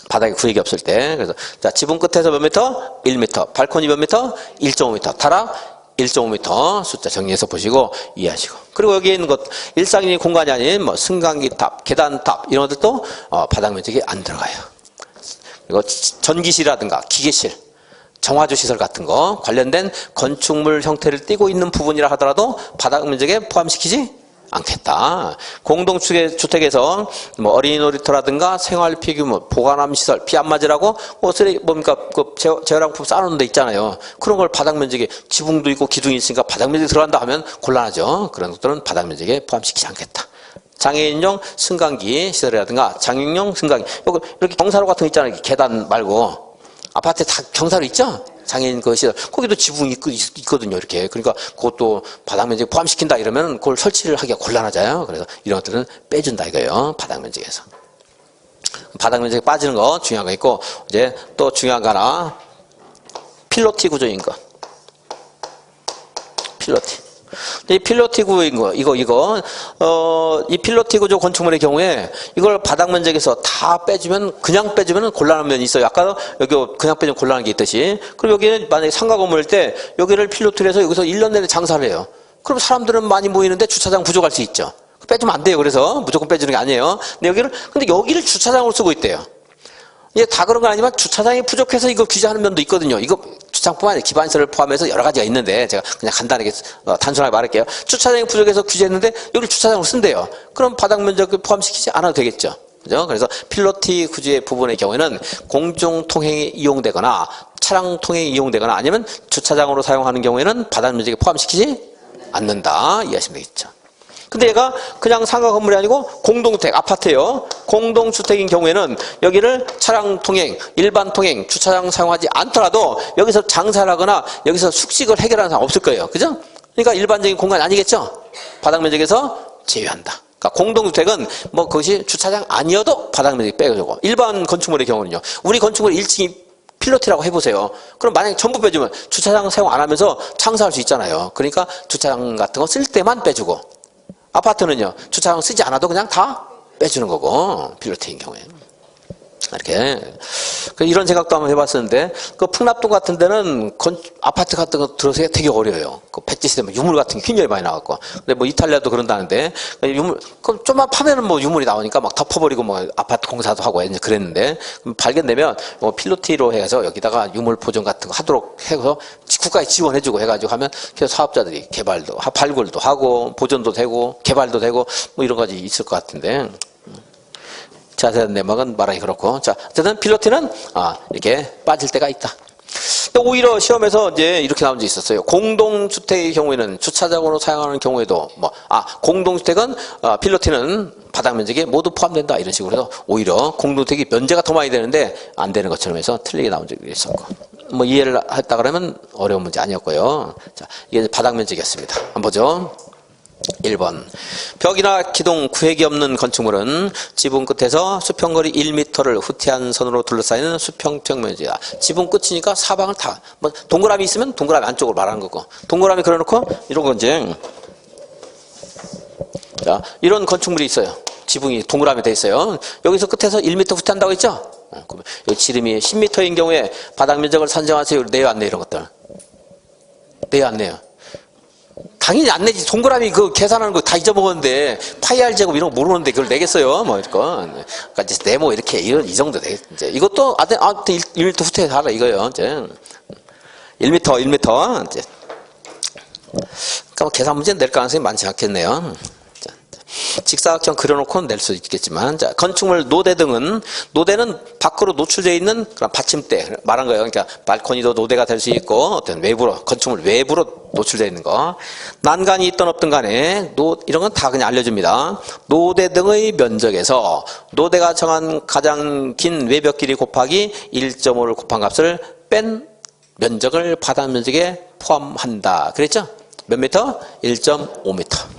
바닥에 구획이 없을 때. 그래서 자, 지붕 끝에서 몇 미터? 1m. 발코니 몇 미터? 1.5m. 타락 1.5m. 숫자 정리해서 보시고 이해하시고. 그리고 여기 있는 것 일상적인 공간이 아닌 뭐 승강기 탑, 계단 탑 이런 것들도 바닥 면적이 안 들어가요. 그리고 전기실이라든가 기계실, 정화조 시설 같은 거 관련된 건축물 형태를 띠고 있는 부분이라 하더라도 바닥 면적에 포함시키지 않겠다. 공동주택에서 뭐 어린이 놀이터라든가 생활 피규모, 보관함 시설, 비 안 맞으라고 뭡니까 그 재활용품 쌓아놓은 데 있잖아요. 그런 걸 바닥 면적에 지붕도 있고 기둥이 있으니까 바닥 면적이 들어간다 하면 곤란하죠. 그런 것들은 바닥 면적에 포함시키지 않겠다. 장애인용 승강기 시설이라든가 장애인용 승강기 이렇게 경사로 같은 거 있잖아요. 계단 말고 아파트에 다 경사로 있죠? 장애인 그 시설. 거기도 지붕이 있거든요, 이렇게. 그러니까 그것도 바닥 면적에 포함시킨다 이러면 그걸 설치를 하기가 곤란하잖아요. 그래서 이런 것들은 빼준다 이거예요. 바닥 면적에서. 바닥 면적에 빠지는 거 중요한 거 있고, 이제 또 중요한 거 하나. 필로티 구조인 거. 필로티. 이 필로티 구조인 거, 이 필로티 구조 건축물의 경우에 이걸 바닥 면적에서 다 빼주면, 그냥 빼주면 곤란한 면이 있어요. 아까 여기 그냥 빼주면 곤란한 게 있듯이. 그리고 여기는 만약에 상가 건물일 때 여기를 필로티로 해서 여기서 1년 내내 장사를 해요. 그럼 사람들은 많이 모이는데 주차장 부족할 수 있죠. 빼주면 안 돼요. 그래서 무조건 빼주는 게 아니에요. 근데 여기를 주차장으로 쓰고 있대요. 이게 다 그런 건 아니지만 주차장이 부족해서 이거 규제하는 면도 있거든요. 이거 주차장뿐만 아니라 기반시설을 포함해서 여러 가지가 있는데 제가 그냥 간단하게 단순하게 말할게요. 주차장이 부족해서 규제했는데 여기를 주차장으로 쓴대요. 그럼 바닥 면적을 포함시키지 않아도 되겠죠. 그죠? 그래서 필로티 구조의 부분의 경우에는 공중 통행이 이용되거나 차량 통행이 이용되거나 아니면 주차장으로 사용하는 경우에는 바닥 면적에 포함시키지 않는다. 이해하시면 되겠죠. 근데 얘가 그냥 상가 건물이 아니고 공동주택, 아파트예요. 공동주택인 경우에는 여기를 차량 통행, 일반 통행, 주차장 사용하지 않더라도 여기서 장사를 하거나 여기서 숙식을 해결하는 사람 없을 거예요. 그죠? 그러니까 일반적인 공간이 아니겠죠? 바닥 면적에서 제외한다. 그러니까 공동주택은 뭐 그것이 주차장 아니어도 바닥 면적이 빼주고, 일반 건축물의 경우는요. 우리 건축물 1층이 필로티라고 해보세요. 그럼 만약에 전부 빼주면 주차장 사용 안 하면서 장사할 수 있잖아요. 그러니까 주차장 같은 거 쓸 때만 빼주고, 아파트는요, 주차장 쓰지 않아도 그냥 다 빼주는 거고, 필로티인 경우에. 이렇게. 이런 생각도 한번 해봤었는데, 그 풍납동 같은 데는 아파트 같은 거 들어서기가 되게 어려워요. 그 백지시 되면 유물 같은 게 굉장히 많이 나왔고. 근데 뭐 이탈리아도 그런다는데, 유물, 그 좀만 파면은 뭐 유물이 나오니까 막 덮어버리고 뭐 아파트 공사도 하고 이제 그랬는데, 발견되면 뭐 필로티로 해서 여기다가 유물 보존 같은 거 하도록 해서 국가에 지원해주고 해가지고 하면 사업자들이 개발도, 발굴도 하고, 보존도 되고, 개발도 되고, 뭐 이런 가지 있을 것 같은데. 자세한 내막은 말하기 그렇고. 자, 어쨌든 필로티는, 이렇게 빠질 때가 있다. 또 오히려 시험에서 이제 이렇게 나온 적이 있었어요. 공동주택의 경우에는 주차장으로 사용하는 경우에도 공동주택은, 필로티는 바닥 면적에 모두 포함된다. 이런 식으로 해서 오히려 공동주택이 면제가 더 많이 되는데 안 되는 것처럼 해서 틀리게 나온 적이 있었고. 뭐 이해를 했다 그러면 어려운 문제 아니었고요. 자, 이게 바닥 면적이었습니다. 한번 보죠. 1번. 벽이나 기둥, 구획이 없는 건축물은 지붕 끝에서 수평거리 1m를 후퇴한 선으로 둘러싸이는 수평적 면적이다. 지붕 끝이니까 사방을 다, 뭐 동그라미 있으면 동그라미 안쪽으로 말하는 거고, 동그라미 그려놓고 이런 건지. 자, 이런 건축물이 있어요. 지붕이 동그라미 돼 있어요. 여기서 끝에서 1m 후퇴한다고 했죠? 그러면 여기 지름이 10m인 경우에 바닥 면적을 산정하세요. 내요, 안 내요? 이런 것들. 내요, 안 내요? 당연히 안 내지. 동그라미 그 계산하는 거 다 잊어먹었는데, 파이알 제곱 이런 거 모르는데 그걸 내겠어요? 뭐, 이거. 그러니까 이제 네모 이렇게, 이 정도 되겠, 이제. 이것도, 1m 후퇴해서 하라, 이거요, 이제. 1m, 이제. 그러니까 뭐 계산 문제는 낼 가능성이 많지 않겠네요. 직사각형 그려놓고 낼 수 있겠지만, 자, 건축물 노대 등은, 노대는 밖으로 노출되어 있는 그런 받침대 말한 거예요. 그러니까 발코니도 노대가 될 수 있고, 어떤 외부로, 건축물 외부로 노출되어 있는 거. 난간이 있든 없든 간에, 이런 건 다 그냥 알려줍니다. 노대 등의 면적에서 노대가 정한 가장 긴 외벽 길이 곱하기 1.5를 곱한 값을 뺀 면적을 바닥 면적에 포함한다. 그랬죠? 몇 미터? 1.5m.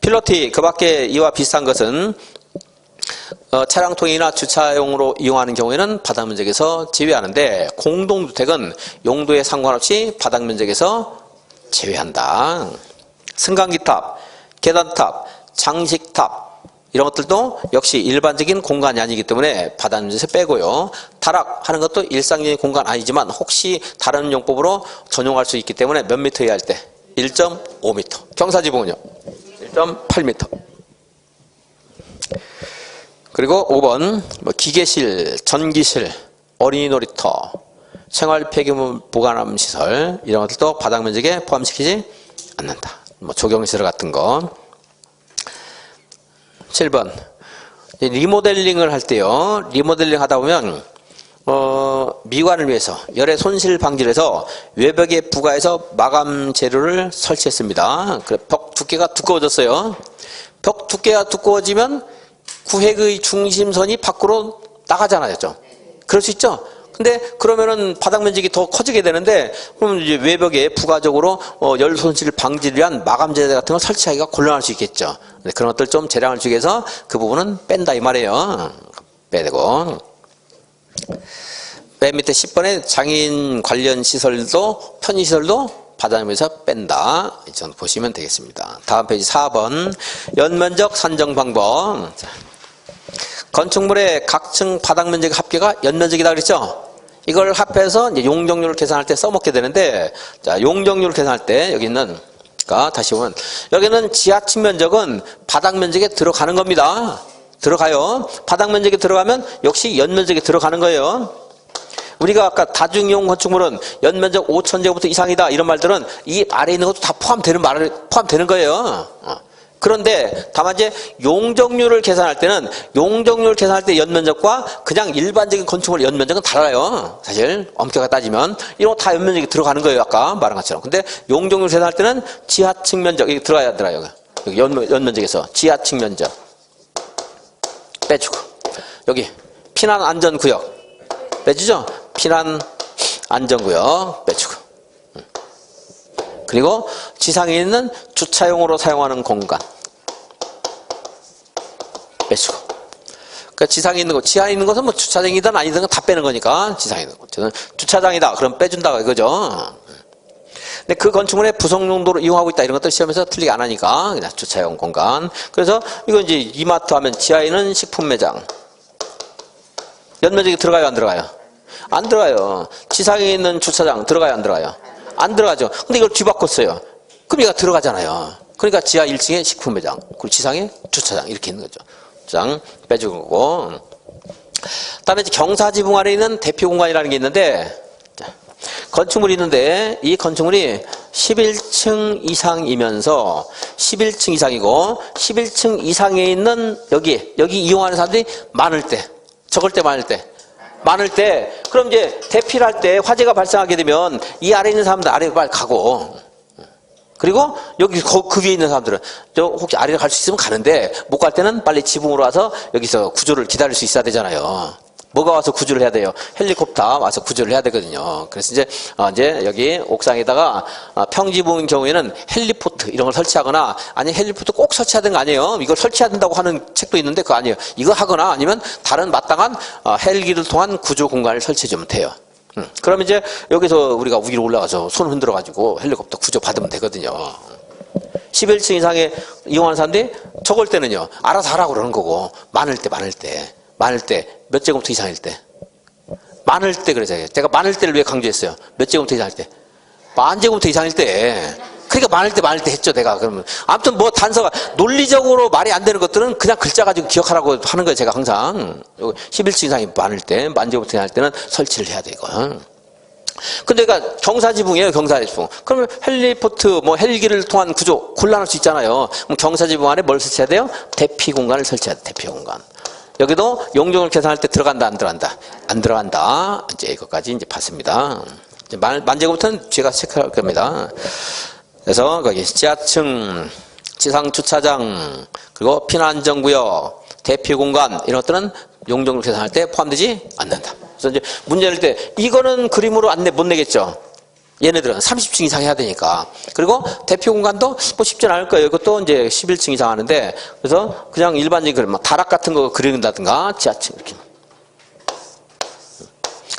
필로티, 그 밖에 이와 비슷한 것은 차량 통행이나 주차용으로 이용하는 경우에는 바닥 면적에서 제외하는데, 공동주택은 용도에 상관없이 바닥 면적에서 제외한다. 승강기탑, 계단탑, 장식탑 이런 것들도 역시 일반적인 공간이 아니기 때문에 받아들여서 빼고요. 다락하는 것도 일상적인 공간 아니지만 혹시 다른 용법으로 전용할 수 있기 때문에 몇 미터 이하일 때? 1.5m. 경사지붕은요? 1.8m. 그리고 5번 기계실, 전기실, 어린이 놀이터, 생활 폐기물 보관함 시설 이런 것들도 바닥 면적에 포함시키지 않는다. 조경시설 같은 거. 7번 리모델링을 할 때요. 리모델링 하다 보면 미관을 위해서 열의 손실 방지를 해서 외벽에 부가해서 마감 재료를 설치했습니다. 벽 두께가 두꺼워졌어요. 벽 두께가 두꺼워지면 구획의 중심선이 밖으로 나가잖아요. 그럴 수 있죠? 근데 그러면은 바닥 면적이 더 커지게 되는데 그럼 이제 외벽에 부가적으로 열 손실 방지를 위한 마감재대 같은 걸 설치하기가 곤란할 수 있겠죠. 그런 것들 좀 재량을 주기 위해서 그 부분은 뺀다 이 말이에요. 빼야 되고. 맨 밑에 10번에 장애인 관련 시설도 편의시설도 바닥면에서 뺀다. 이 정도 보시면 되겠습니다. 다음 페이지 4번 연면적 산정 방법. 건축물의 각층 바닥 면적 합계가 연면적이다 그랬죠? 이걸 합해서 이제 용적률을 계산할 때 써먹게 되는데, 자, 용적률을 계산할 때 여기 있는, 다시 보면, 여기는 지하층 면적은 바닥 면적에 들어가는 겁니다. 들어가요. 바닥 면적에 들어가면 역시 연면적에 들어가는 거예요. 우리가 아까 다중이용 건축물은 연면적 5,000제곱미터 이상이다 이런 말들은 이 아래에 있는 것도 다 포함되는 거예요. 그런데 다만 이제 용적률을 계산할 때는 용적률을 계산할 때 연면적과 그냥 일반적인 건축물 연면적은 달라요. 사실 엄격하게 따지면 이런 거 다 연면적이 들어가는 거예요. 아까 말한 것처럼. 근데 용적률 계산할 때는 지하층 면적 여기 들어가야 안 들어가요. 여기 연면적에서 지하층 면적 빼주고 여기 피난 안전구역 빼주죠. 피난 안전구역 빼주고 그리고 지상에 있는 주차용으로 사용하는 공간 빼주고. 그러니까 지상에 있는 거, 지하에 있는 것은 뭐 주차장이든 아니든 다 빼는 거니까 지상에 있는 거. 저는 주차장이다. 그럼 빼준다 이거죠. 근데 그 건축물의 부속 용도로 이용하고 있다 이런 것들 시험에서 틀리게 안 하니까 그냥 주차용 공간. 그래서 이거 이제 이마트 하면 지하에는 식품 매장. 연면적이 들어가요, 안 들어가요? 안 들어가요. 지상에 있는 주차장 들어가요, 안 들어가요? 안 들어가죠. 근데 이걸 뒤바꿨어요. 그럼 얘가 들어가잖아요. 그러니까 지하 1층에 식품 매장, 그리고 지상에 주차장 이렇게 있는 거죠. 주차장 빼주는 거고. 그다음에 이제 경사지붕 아래 있는 대표 공간이라는 게 있는데, 건축물이 있는데 이 건축물이 11층 이상이면서 11층 이상이고 11층 이상에 있는 여기 이용하는 사람들이 많을 때, 적을 때 많을 때 그럼 이제 대피를 할 때 화재가 발생하게 되면 이 아래에 있는 사람들 아래로 빨리 가고, 그리고 여기 그 위에 있는 사람들은 저 혹시 아래로 갈 수 있으면 가는데 못 갈 때는 빨리 지붕으로 와서 여기서 구조를 기다릴 수 있어야 되잖아요. 뭐가 와서 구조를 해야 돼요? 헬리콥터 와서 구조를 해야 되거든요. 그래서 이제 여기 옥상에다가 평지붕인 경우에는 헬리포트 이런 걸 설치하거나, 아니 헬리포트 꼭 설치해야 되는 거 아니에요. 이걸 설치해야 된다고 하는 책도 있는데 그거 아니에요. 이거 하거나 아니면 다른 마땅한 헬기를 통한 구조 공간을 설치해 주면 돼요. 그러면 이제 여기서 우리가 위로 올라가서 손 흔들어 가지고 헬리콥터 구조 받으면 되거든요. 11층 이상에 이용하는 사람들이 적을 때는요 알아서 하라고 그러는 거고, 많을 때 몇 제곱미터 이상일 때, 많을 때 그래서 제가 많을 때를 왜 강조했어요? 몇 제곱미터 이상일 때, 만 제곱미터 이상일 때. 그러니까 많을 때 했죠 내가. 그러면 아무튼 뭐 단서가 논리적으로 말이 안 되는 것들은 그냥 글자 가지고 기억하라고 하는 거예요. 제가 항상 11층 이상이 많을 때, 만 제곱미터 이상일 때는 설치를 해야 되고. 근데 그러니까 경사지붕이에요. 경사지붕. 그러면 헬리포트 뭐 헬기를 통한 구조 곤란할 수 있잖아요. 그럼 경사지붕 안에 뭘 설치해야 돼요? 대피 공간을 설치해야 돼. 대피 공간. 여기도 용적을 계산할 때 들어간다, 안 들어간다? 안 들어간다. 이제 이것까지 이제 봤습니다. 이제 만제곱미터는 제가 체크할 겁니다. 그래서 거기 지하층, 지상 주차장, 그리고 피난안전구역, 대피 공간 이런 것들은 용적을 계산할 때 포함되지 않는다. 그래서 이제 문제 낼 때 이거는 그림으로 못 내겠죠. 얘네들은 30층 이상 해야 되니까. 그리고 대표 공간도 뭐 쉽진 않을 거예요. 이것도 이제 11층 이상 하는데, 그래서 그냥 일반적인 그림, 다락 같은 거 그린다든가, 지하층 이렇게.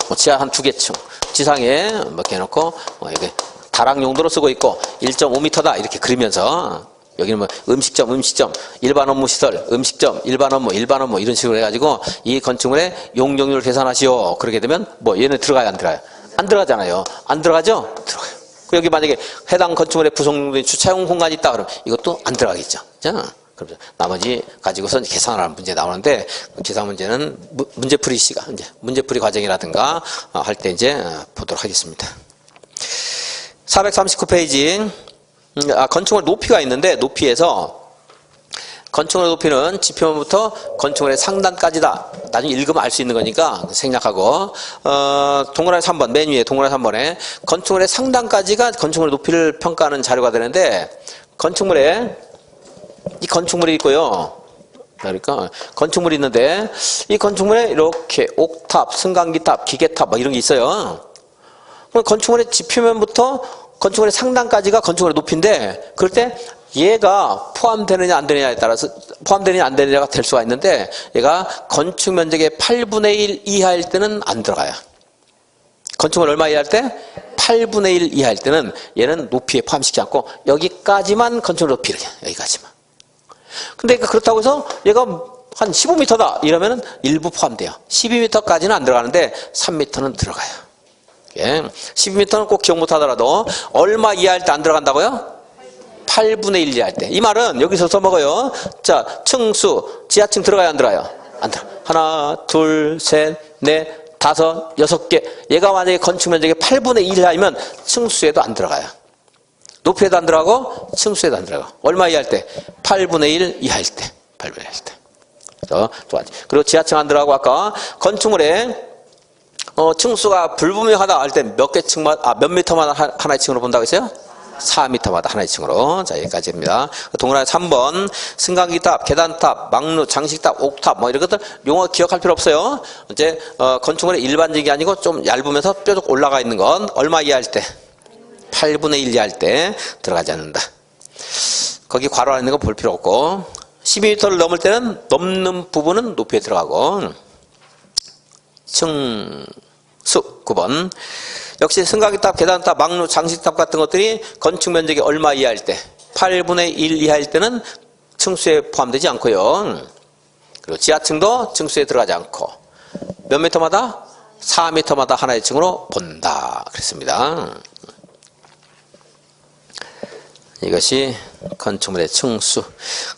뭐 지하 한 2개 층, 지상에 몇 개 해놓고, 뭐 이게 다락 용도로 쓰고 있고, 1.5m다 이렇게 그리면서 여기는 뭐 음식점, 일반 업무 시설, 음식점, 일반 업무 이런 식으로 해가지고 이 건축물의 용적률을 계산하시오. 그렇게 되면 뭐 얘는 들어가요, 안 들어가요? 안 들어가잖아요. 안 들어가죠? 들어가요. 여기 만약에 해당 건축물의 부속용도인 주차용 공간이 있다 그러면 이것도 안 들어가겠죠. 자, 그럼 나머지 가지고서 계산하는 문제 나오는데 계산 문제는 문제풀이 시간, 이제 문제풀이 과정이라든가 할 때 이제 보도록 하겠습니다. 439페이지. 건축물 높이가 있는데 높이에서 건축물의 높이는 지표면부터 건축물의 상단까지다. 나중에 읽으면 알 수 있는 거니까 생략하고 동그라미 3번 맨 위에 동그라미 3번에 건축물의 상단까지가 건축물의 높이를 평가하는 자료가 되는데 건축물에 이 건축물이 있고요. 그러니까 건축물이 있는데 이 건축물에 이렇게 옥탑, 승강기탑, 기계탑 뭐 이런 게 있어요. 그럼 건축물의 지표면부터 건축물의 상단까지가 건축물의 높이인데 그럴 때 얘가 포함되느냐 안 되느냐에 따라서 포함되느냐 안 되느냐가 될 수가 있는데 얘가 건축 면적의 8분의 1 이하일 때는 안 들어가요. 건축물 얼마 이하일 때? 8분의 1 이하일 때는 얘는 높이에 포함시키지 않고 여기까지만 건축물 높이를 해요. 여기까지만. 근데 그렇다고 해서 얘가 한 15m다 이러면은 일부 포함돼요. 12m까지는 안 들어가는데 3m는 들어가요. 예. 12m는 꼭 기억 못하더라도 얼마 이하일 때 안 들어간다고요? 8분의 1 이하일 때. 이 말은 여기서 써먹어요. 자, 층수, 지하층 들어가요, 안 들어가요? 안 들어. 하나, 둘, 셋, 넷, 다섯, 6개. 얘가 만약에 건축 면적의 8분의 1 이하이면 층수에도 안 들어가요. 높이에도 안 들어가고 층수에도 안 들어가고. 얼마 이하일 때? 8분의 1 이하일 때. 8분의 1 이하일 때. 그리고 지하층 안 들어가고 아까 건축물에 층수가 불분명하다 할 때 몇 개 층마다 몇 미터마다 하나의 층으로 본다고 했어요? 4미터마다 하나의 층으로. 자, 여기까지입니다. 동그라미 3번 승강기탑, 계단탑, 막루, 장식탑, 옥탑 뭐 이런 것들 용어 기억할 필요 없어요. 이제 건축물의 일반적이 아니고 좀 얇으면서 뾰족 올라가 있는 건 얼마 이하일 때? 8분의 1 이하일 때 들어가지 않는다. 거기 괄호 안에 있는 거 볼 필요 없고 12m를 넘을 때는 넘는 부분은 높이에 들어가고 층수 9번 역시 승강기탑, 계단탑, 막루, 장식탑 같은 것들이 건축 면적이 얼마 이하일 때 8분의 1 이하일 때는 층수에 포함되지 않고요. 그리고 지하층도 층수에 들어가지 않고 몇 미터마다? 4미터마다 하나의 층으로 본다 그랬습니다. 이것이 건축물의 층수.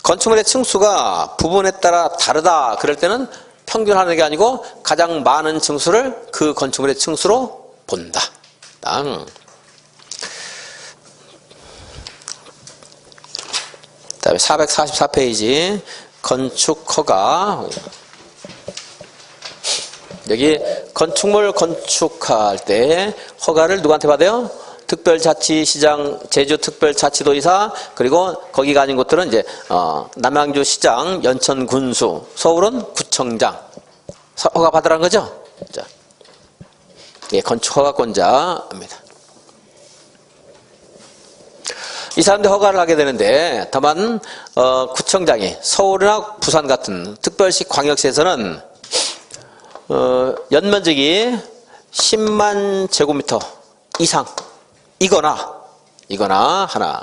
건축물의 층수가 부분에 따라 다르다 그럴 때는 평균하는 게 아니고 가장 많은 층수를 그 건축물의 층수로 본다. 그다음에 444페이지 건축허가. 여기 건축물 건축할 때 허가를 누구한테 받아요? 특별자치시장, 제주특별자치도지사, 그리고 거기가 아닌 곳들은 이제 남양주시장, 연천군수, 서울은 구청장 허가 받으라는 거죠. 자, 예, 건축허가권자입니다. 이 사람들 허가를 하게 되는데 다만 구청장이 서울이나 부산 같은 특별시 광역시에서는 연면적이 10만 제곱미터 이상 이거나 하나.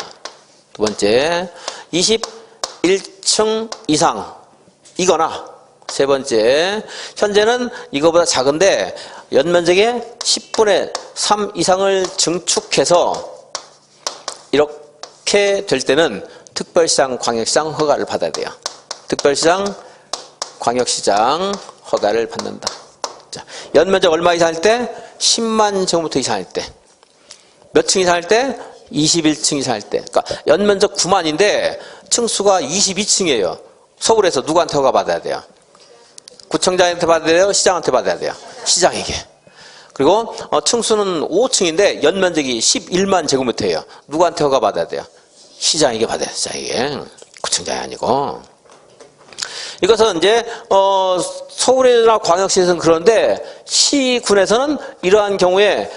두 번째 21층 이상 이거나. 세 번째 현재는 이거보다 작은데 연면적의 10분의 3 이상을 증축해서 이렇게 될 때는 특별시장, 광역시장 허가를 받아야 돼요. 특별시장, 광역시장 허가를 받는다. 자, 연면적 얼마 이상일 때? 10만 제곱미터 이상일 때. 몇 층 이상일 때? 21층 이상일 때. 그러니까 연면적 9만인데 층수가 22층이에요. 서울에서 누구한테 허가 받아야 돼요? 구청장한테 받아야 돼요? 시장한테 받아야 돼요? 시장에게. 그리고 층수는 5층인데 연면적이 11만 제곱미터예요. 누구한테 허가 받아야 돼요? 시장에게 받아야 돼요. 시장에게. 구청장이 아니고. 이것은 이제 서울이나 광역시에서는 그런데 시군에서는 이러한 경우에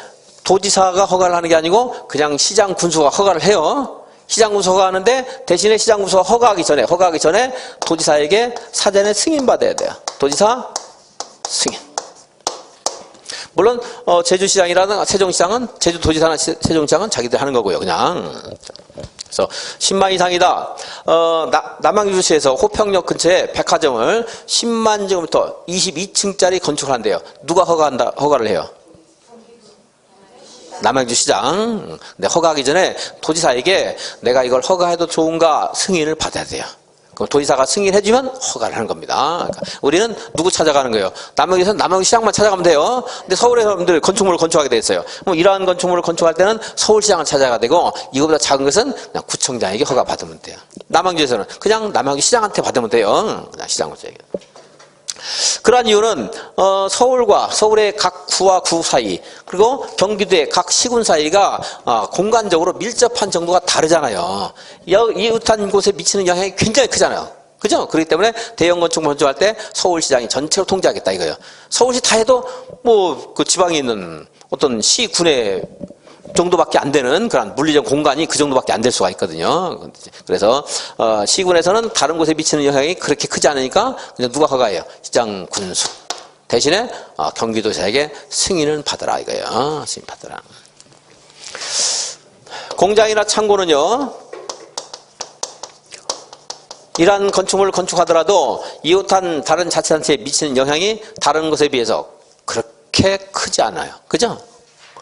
도지사가 허가를 하는 게 아니고 그냥 시장 군수가 허가를 해요. 시장 군수 허가하는데 대신에 시장 군수가 허가하기 전에 도지사에게 사전에 승인 받아야 돼요. 도지사 승인. 물론 제주시장이라든 세종시장은 제주도지사나 세종시장은 자기들 하는 거고요. 그냥 그래서 10만 이상이다. 남양주시에서 호평역 근처에 백화점을 10만 제곱미터 22층짜리 건축을 한대요. 누가 허가를 해요? 남양주시장. 근데 허가하기 전에 도지사에게 내가 이걸 허가해도 좋은가 승인을 받아야 돼요. 그럼 도지사가 승인해주면 허가를 하는 겁니다. 그러니까 우리는 누구 찾아가는 거예요? 남양주에서는 남양주시장만 찾아가면 돼요. 근데 서울에 사람들 건축물을 건축하게 돼 있어요. 그럼 이러한 건축물을 건축할 때는 서울시장을 찾아가야 되고, 이거보다 작은 것은 그냥 구청장에게 허가 받으면 돼요. 남양주에서는 그냥 남양주시장한테 받으면 돼요. 그냥 시장구청에게. 그러한 이유는 서울과 서울의 각 구와 구 사이, 그리고 경기도의 각 시군 사이가 공간적으로 밀접한 정도가 다르잖아요. 이웃한 곳에 미치는 영향이 굉장히 크잖아요. 그죠? 그렇기 때문에 대형 건축물 건축할 때 서울시장이 전체로 통제하겠다 이거예요. 서울시 다 해도 뭐 그 지방에 있는 어떤 시군의 정도밖에 안 되는 그런 물리적 공간이 그 정도밖에 안 될 수가 있거든요. 그래서 시군에서는 다른 곳에 미치는 영향이 그렇게 크지 않으니까 그냥 누가 허가해요? 시장 군수. 대신에 경기도시에게 승인을 받아라 이거예요. 승인 받아라. 공장이나 창고는요, 이러한 건축물을 건축하더라도 이웃한 다른 자치단체에 미치는 영향이 다른 것에 비해서 그렇게 크지 않아요. 그죠?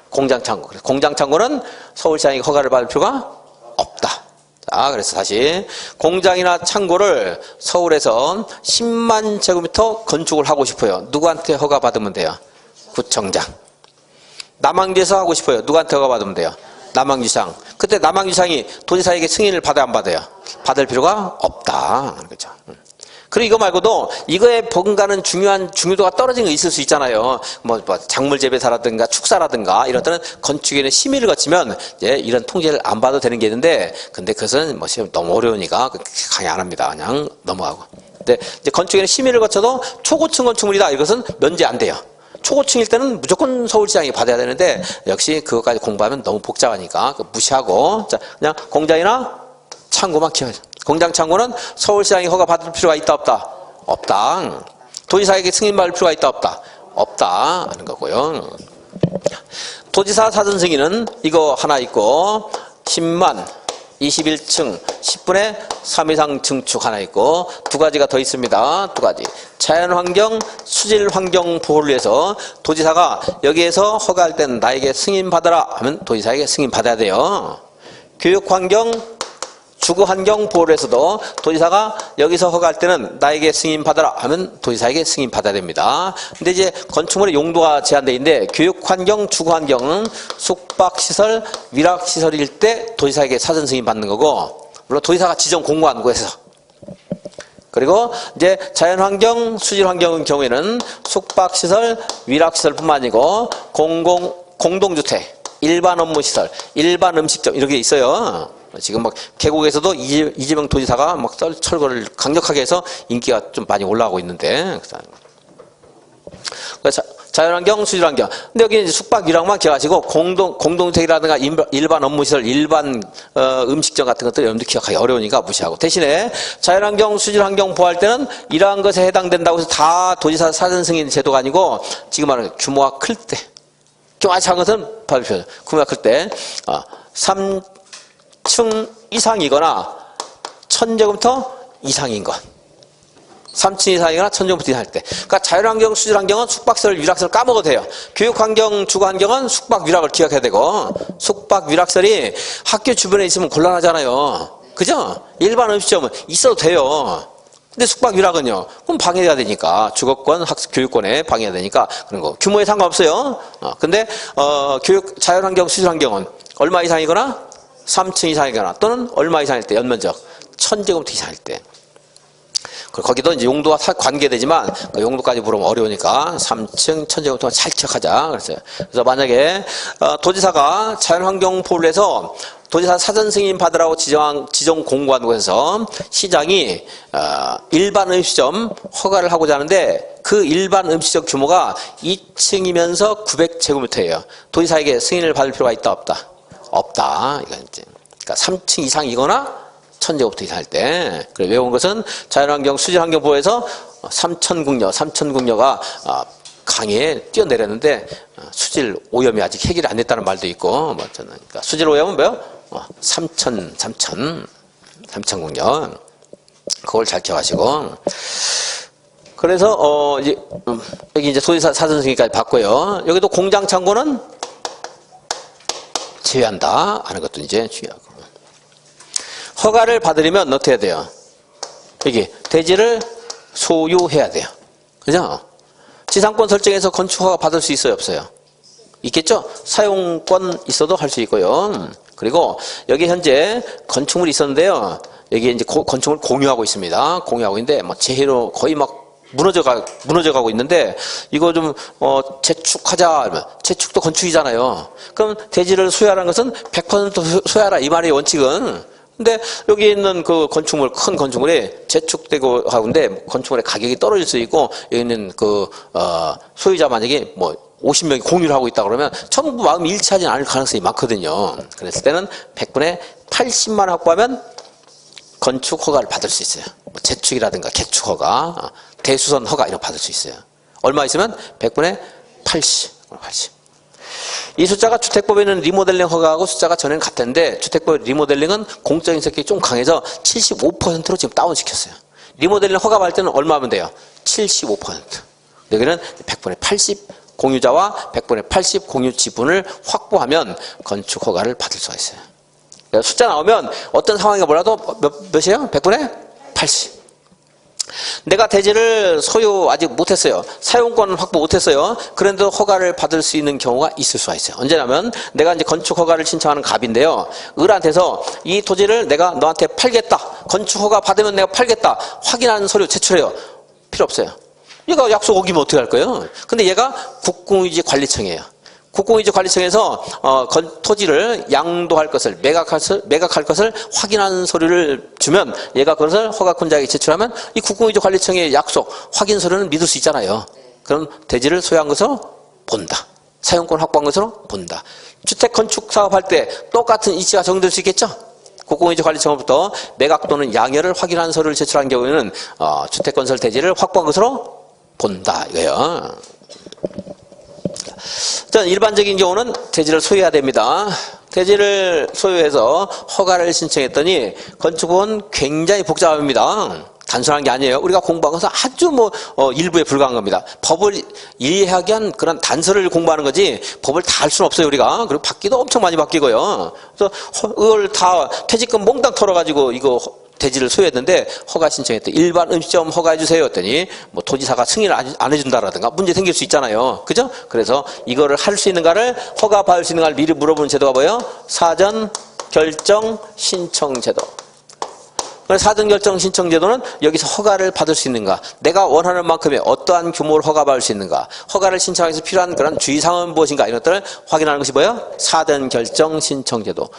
공장창고. 공장창고는 서울시장이 허가를 받을 필요가 없다. 자, 그래서 다시 공장이나 창고를 서울에서 10만 제곱미터 건축을 하고 싶어요. 누구한테 허가 받으면 돼요? 구청장. 남양주에서 하고 싶어요. 누구한테 허가 받으면 돼요? 남양주시장. 그때 남양주시장이 도지사에게 승인을 받아야 안 받아요? 받을 필요가 없다. 그렇죠. 그리고 이거 말고도 이거에 버금가는 중요도가 떨어진 거 있을 수 있잖아요. 뭐 작물 재배사라든가 축사라든가 이런 때는 건축에는 심의를 거치면 이제 이런 통제를 안 받아도 되는 게 있는데, 근데 그것은 뭐 너무 어려우니까 강의 안 합니다. 그냥 넘어가고. 근데 이제 건축에는 심의를 거쳐도 초고층 건축물이다, 이것은 면제 안 돼요. 초고층일 때는 무조건 서울시장이 받아야 되는데, 역시 그것까지 공부하면 너무 복잡하니까 무시하고, 자, 그냥 공장이나 창고만 키워야죠. 공장 창고는 서울시장이 허가 받을 필요가 있다 없다? 없다. 도지사에게 승인받을 필요가 있다 없다? 없다 하는 거고요. 도지사 사전 승인은 이거 하나 있고, 10만 21층 10분의 3 이상 증축 하나 있고, 두 가지가 더 있습니다. 두 가지. 자연환경, 수질환경 보호를 위해서 도지사가 여기에서 허가할 때는 나에게 승인받아라 하면 도지사에게 승인받아야 돼요. 교육환경, 주거환경 보호를 해서도 도지사가 여기서 허가할 때는 나에게 승인받아라 하면 도지사에게 승인받아야 됩니다. 근데 이제 건축물의 용도가 제한되어 있는데, 교육환경, 주거환경은 숙박시설, 위락시설일 때 도지사에게 사전 승인받는 거고, 물론 도지사가 지정 공고한 곳에서. 그리고 이제 자연환경, 수질환경의 경우에는 숙박시설, 위락시설뿐만 아니고 공동주택, 일반 업무시설, 일반 음식점 이렇게 있어요. 지금 막 계곡에서도 이재명 도지사가 막 철거를 강력하게 해서 인기가 좀 많이 올라가고 있는데, 자연환경, 수질환경. 근데 여기 이제 숙박 위락만 기억하시고, 공동주택이라든가 일반 업무시설, 일반 음식점 같은 것들 여러분들 기억하기 어려우니까 무시하고, 대신에 자연환경, 수질환경 보호할 때는 이러한 것에 해당된다고 해서 다 도지사 사전 승인 제도가 아니고, 지금 말하는 규모가 클 때, 좀 아주 작은 것은 발표죠. 규모가 클 때 3층 이상이거나 1000제곱미터 이상인 것. 3층 이상이거나 1000제곱미터 이상일 때. 그러니까 자연환경, 수질환경은 숙박시설, 위락시설 까먹어도 돼요. 교육환경, 주거환경은 숙박, 위락을 기억해야 되고, 숙박, 위락시설이 학교 주변에 있으면 곤란하잖아요. 그죠? 일반 음식점은 있어도 돼요. 근데 숙박, 위락은요? 그럼 방해가 되니까. 주거권, 교육권에 방해가 되니까 그런 거. 규모에 상관없어요. 근데 자연환경, 수질환경은 얼마 이상이거나 3층 이상이거나 또는 얼마 이상일 때, 연면적 1000제곱미터 이상일 때. 거기도 이제 용도가 관계되지만 그 용도까지 물으면 어려우니까 3층 1000제곱미터 잘 기억하자 그랬어요. 그래서 만약에 도지사가 자연환경 보호를 해서 도지사 사전 승인 받으라고 지정 공고한 곳에서 시장이 일반 음식점 허가를 하고자 하는데, 그 일반 음식점 규모가 2층이면서 900제곱미터예요. 도지사에게 승인을 받을 필요가 있다 없다? 없다. 이건 이제 그러니까 3층 이상이거나 1000제곱미터 이상일 때. 그래 외운 것은 자연환경, 수질환경 보호에서 삼천궁녀가 강에 뛰어내렸는데 수질 오염이 아직 해결이 안 됐다는 말도 있고, 뭐 저는 그러니까 수질 오염은 뭐요? 삼천국력. 그걸 잘 기억하시고. 그래서, 이제, 여기 이제 소지사 사전승인까지 봤고요. 여기도 공장 창고는 제외한다 하는 것도 이제 중요하고. 허가를 받으려면 어떻게 해야 돼요? 여기, 대지를 소유해야 돼요. 그죠? 지상권 설정해서 건축허가 받을 수 있어요, 없어요? 있겠죠? 사용권 있어도 할 수 있고요. 그리고 여기 현재 건축물이 있었는데요. 여기 이제 건축물 공유하고 있습니다. 공유하고 있는데 뭐 재해로 거의 막 무너져가고 있는데 이거 좀 재축하자. 재축도 건축이잖아요. 그럼 대지를 소유하라는 것은 100% 소유하라 이 말의 원칙은. 근데 여기 있는 그 건축물, 큰 건축물이 재축되고 하는데 건축물의 가격이 떨어질 수 있고 여기 있는 그 소유자 만약에 뭐 50명이 공유를 하고 있다 그러면 전부 마음이 일치하지 않을 가능성이 많거든요. 그랬을 때는 100분의 80만 확보하면 건축 허가를 받을 수 있어요. 뭐 재축이라든가 개축 허가, 대수선 허가 이런 거 받을 수 있어요. 얼마 있으면 100분의 80. 이 숫자가 주택법에는 리모델링 허가하고 숫자가 전에는 같은데 주택법 리모델링은 공적인 성격이 좀 강해서 75%로 지금 다운시켰어요. 리모델링 허가 받을 때는 얼마 하면 돼요? 75%. 여기는 100분의 80 공유자와 100분의 80 공유 지분을 확보하면 건축 허가를 받을 수가 있어요. 그러니까 숫자 나오면 어떤 상황이 몰라도 몇이에요? 100분의 80. 내가 대지를 소유 아직 못했어요. 사용권 확보 못했어요. 그런데도 허가를 받을 수 있는 경우가 있을 수가 있어요. 언제냐면 내가 이제 건축 허가를 신청하는 갑인데요. 을한테서 이 토지를 내가 너한테 팔겠다. 건축 허가 받으면 내가 팔겠다. 확인하는 서류 제출해요. 필요 없어요. 얘가 약속 어기면 어떻게 할 거예요? 근데 얘가 국공유지 관리청이에요. 국공유지 관리청에서 토지를 양도할 것을 매각할 것을 확인하는 서류를 주면 얘가 그것을 허가권자에게 제출하면 이 국공유지 관리청의 약속 확인 서류는 믿을 수 있잖아요. 그럼 대지를 소유한 것으로 본다. 사용권 확보한 것으로 본다. 주택 건축 사업할 때 똑같은 이치가 적용될 수 있겠죠? 국공유지 관리청으로부터 매각 또는 양해를 확인하는 서류를 제출한 경우에는 주택 건설 대지를 확보한 것으로 본다 이거예요. 일반적인 경우는 대지를 소유해야 됩니다. 대지를 소유해서 허가를 신청했더니 건축은 굉장히 복잡합니다. 단순한 게 아니에요. 우리가 공부한 것은 아주 일부에 불과한 겁니다. 법을 이해하기 위한 그런 단서를 공부하는 거지 법을 다 할 수는 없어요, 우리가. 그리고 바뀌도 엄청 많이 바뀌고요. 그래서 이걸 다 퇴직금 몽땅 털어가지고 이거 대지를 소유했는데 허가 신청했더니 일반 음식점 허가해 주세요 했더니 뭐 도지사가 승인을 안 해준다라든가 문제 생길 수 있잖아요. 그죠? 그래서 이거를 할 수 있는가를 허가 받을 수 있는가를 미리 물어보는 제도가 뭐예요? 사전 결정 신청 제도. 사전 결정 신청 제도는 여기서 허가를 받을 수 있는가, 내가 원하는 만큼의 어떠한 규모를 허가받을 수 있는가, 허가를 신청하기 위해서 필요한 그런 주의사항은 무엇인가 이런 것들을 확인하는 것이 뭐예요? 사전 결정 신청 제도.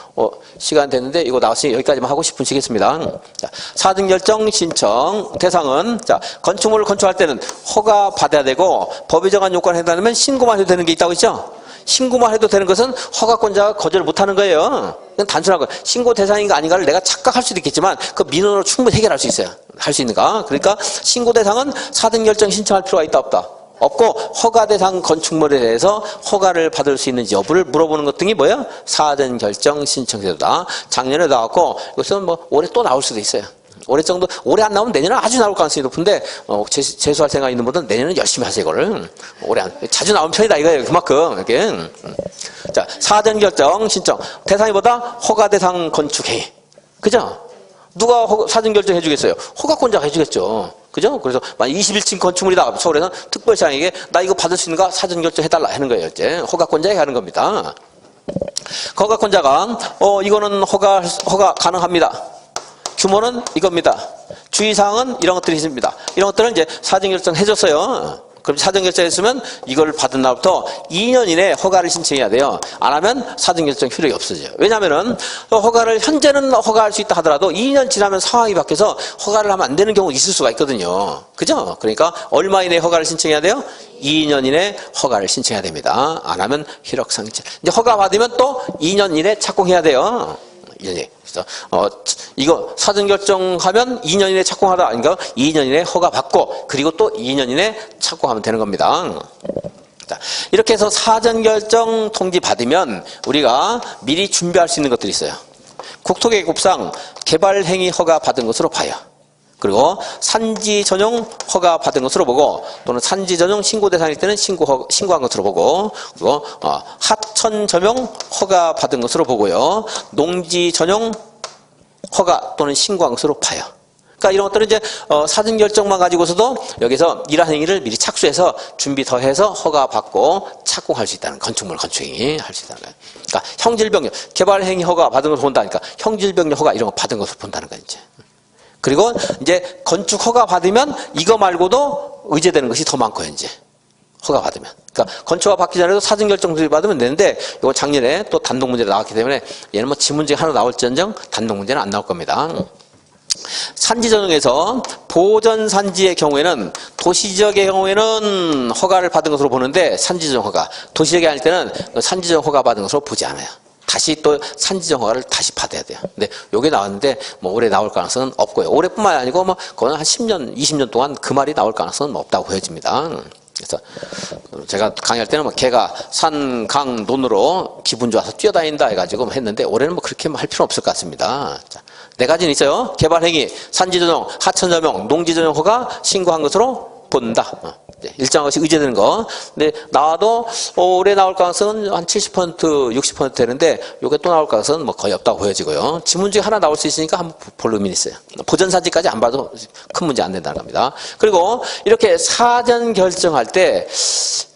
시간 됐는데 이거 나왔으니 여기까지만 하고 10분 쉬겠습니다. 자, 사전 결정 신청 대상은 건축물을 건축할 때는 허가 받아야 되고 법이 정한 요건에 해당하면 신고만 해도 되는 게 있다고 했죠? 신고만 해도 되는 것은 허가권자가 거절을 못하는 거예요. 그냥 단순한 거예요. 신고 대상인가 아닌가를 내가 착각할 수도 있겠지만 그 민원으로 충분히 해결할 수 있어요. 할 수 있는가? 그러니까 신고 대상은 사전 결정 신청할 필요가 있다 없다? 없고 허가 대상 건축물에 대해서 허가를 받을 수 있는지 여부를 물어보는 것 등이 뭐예요? 사전 결정 신청 제도다. 작년에 나왔고 이것은 올해 또 나올 수도 있어요. 올해 정도, 올해 안 나오면 내년은 아주 나올 가능성이 높은데, 재수할 생각 있는 분들은 내년은 열심히 하세요, 이거를. 자주 나오는 편이다, 이거예요, 그만큼. 이렇게. 자, 사전 결정, 신청. 대상이 뭐다? 허가 대상 건축회의. 그죠? 누가 사전 결정 해주겠어요? 허가권자가 해주겠죠. 그죠? 그래서, 만약 21층 건축물이다. 서울에서는 특별시장에게 나 이거 받을 수 있는가? 사전 결정 해달라 하는 거예요, 이제. 허가권자에게 하는 겁니다. 허가권자가, 이거는 허가 가능합니다. 규모는 이겁니다. 주의사항은 이런 것들이 있습니다. 이런 것들은 이제 사전 결정 해줬어요. 그럼 사전 결정했으면 이걸 받은 날부터 2년 이내에 허가를 신청해야 돼요. 안 하면 사전 결정 효력이 없어져요. 왜냐하면은 허가를 현재는 허가할 수 있다 하더라도 2년 지나면 상황이 바뀌어서 허가를 하면 안 되는 경우가 있을 수가 있거든요. 그죠? 그러니까 얼마 이내에 허가를 신청해야 돼요? 2년 이내에 허가를 신청해야 됩니다. 안 하면 효력상실. 이제 허가 받으면 또 2년 이내에 착공해야 돼요. 그래서 이거 사전 결정하면 2년 이내에 착공하다 아닌가? 2년 이내에 허가 받고 그리고 또 2년 이내에 착공하면 되는 겁니다. 자, 이렇게 해서 사전 결정 통지 받으면 우리가 미리 준비할 수 있는 것들이 있어요. 국토계획법상 개발행위 허가 받은 것으로 봐요. 그리고 산지 전용 허가 받은 것으로 보고, 또는 산지 전용 신고 대상일 때는 신고한 것으로 보고, 그리고 하천 전용 허가 받은 것으로 보고요. 농지 전용 허가 또는 신고한 것으로 봐요. 그러니까 이런 것들은 이제 사전 결정만 가지고서도 여기서 이러한 행위를 미리 착수해서 준비 더해서 허가 받고 착공할 수 있다는, 건축물 건축행위 할 수 있다는 거예요. 그러니까 형질병력 개발 행위 허가 받은 것을 본다니까 형질병력 허가 이런 거 받은 것을 본다는 거예요. 이제. 그리고 이제 건축 허가 받으면 이거 말고도 의제되는 것이 더 많고요. 이제 허가 받으면. 그러니까 건축 허가 받기 전에도 사전 결정 받으면 되는데, 이거 작년에 또 단독 문제로 나왔기 때문에 얘는 뭐 지문제 하나 나올지언정 단독 문제는 안 나올 겁니다. 산지 전용에서 보전 산지의 경우에는, 도시지역의 경우에는 허가를 받은 것으로 보는데, 산지 전용 허가, 도시지역에 할 때는 산지 전용 허가 받은 것으로 보지 않아요. 다시 또 산지 전용 허가를 다시 받아야 돼요. 근데 요게 나왔는데 뭐 올해 나올 가능성은 없고요. 올해뿐만 아니고 뭐 거의 한 10년, 20년 동안 그 말이 나올 가능성은 없다고 보여집니다. 그래서 제가 강의할 때는 뭐 개가 산, 강, 논으로 기분 좋아서 뛰어다닌다 해가지고 했는데, 올해는 뭐 그렇게 할 필요는 없을 것 같습니다. 자, 네 가지는 있어요. 개발행위, 산지전용, 하천전용, 농지전용 허가 신고한 것으로 본다. 일정한 것이 의제되는 거. 근데 나와도 올해 나올 가능성은 한 70%, 60% 되는데, 요게 또 나올 가능성은 뭐 거의 없다고 보여지고요. 지문제 하나 나올 수 있으니까 한번 볼 의미는 있어요. 보전산지까지 안 봐도 큰 문제 안 된다는 겁니다. 그리고 이렇게 사전 결정할 때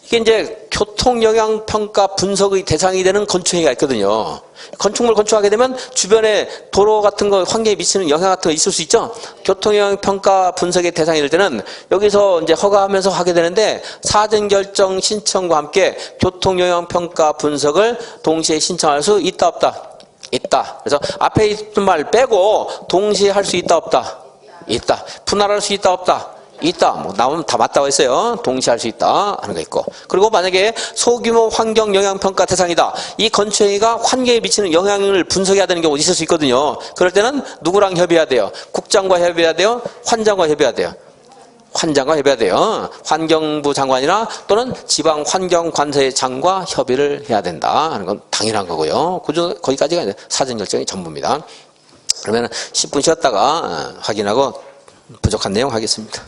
이게 이제 교통영향평가 분석의 대상이 되는 건축행위가 있거든요. 건축물 건축하게 되면 주변에 도로 같은 거 환경에 미치는 영향 같은 거 있을 수 있죠. 교통영향평가 분석의 대상이 될 때는 여기서 이제 허가하면서 하게 되는데, 사전 결정 신청과 함께 교통영향평가 분석을 동시에 신청할 수 있다 없다? 있다. 그래서 앞에 있던 말 빼고 동시에 할 수 있다 없다? 있다. 분할할 수 있다 없다? 있다. 뭐 나오면 다 맞다고 했어요. 동시에 할 수 있다 하는 거 있고. 그리고 만약에 소규모 환경 영향 평가 대상이다. 이 건축행위가 환경에 미치는 영향을 분석해야 되는 경우가 있을 수 있거든요. 그럴 때는 누구랑 협의해야 돼요? 국장과 협의해야 돼요? 환장과 협의해야 돼요? 환장과 협의해야 돼요. 환경부 장관이나 또는 지방 환경관서의 장과 협의를 해야 된다 하는 건 당연한 거고요. 거기까지가 사전 결정이 전부입니다. 그러면 10분 쉬었다가 확인하고 부족한 내용 하겠습니다.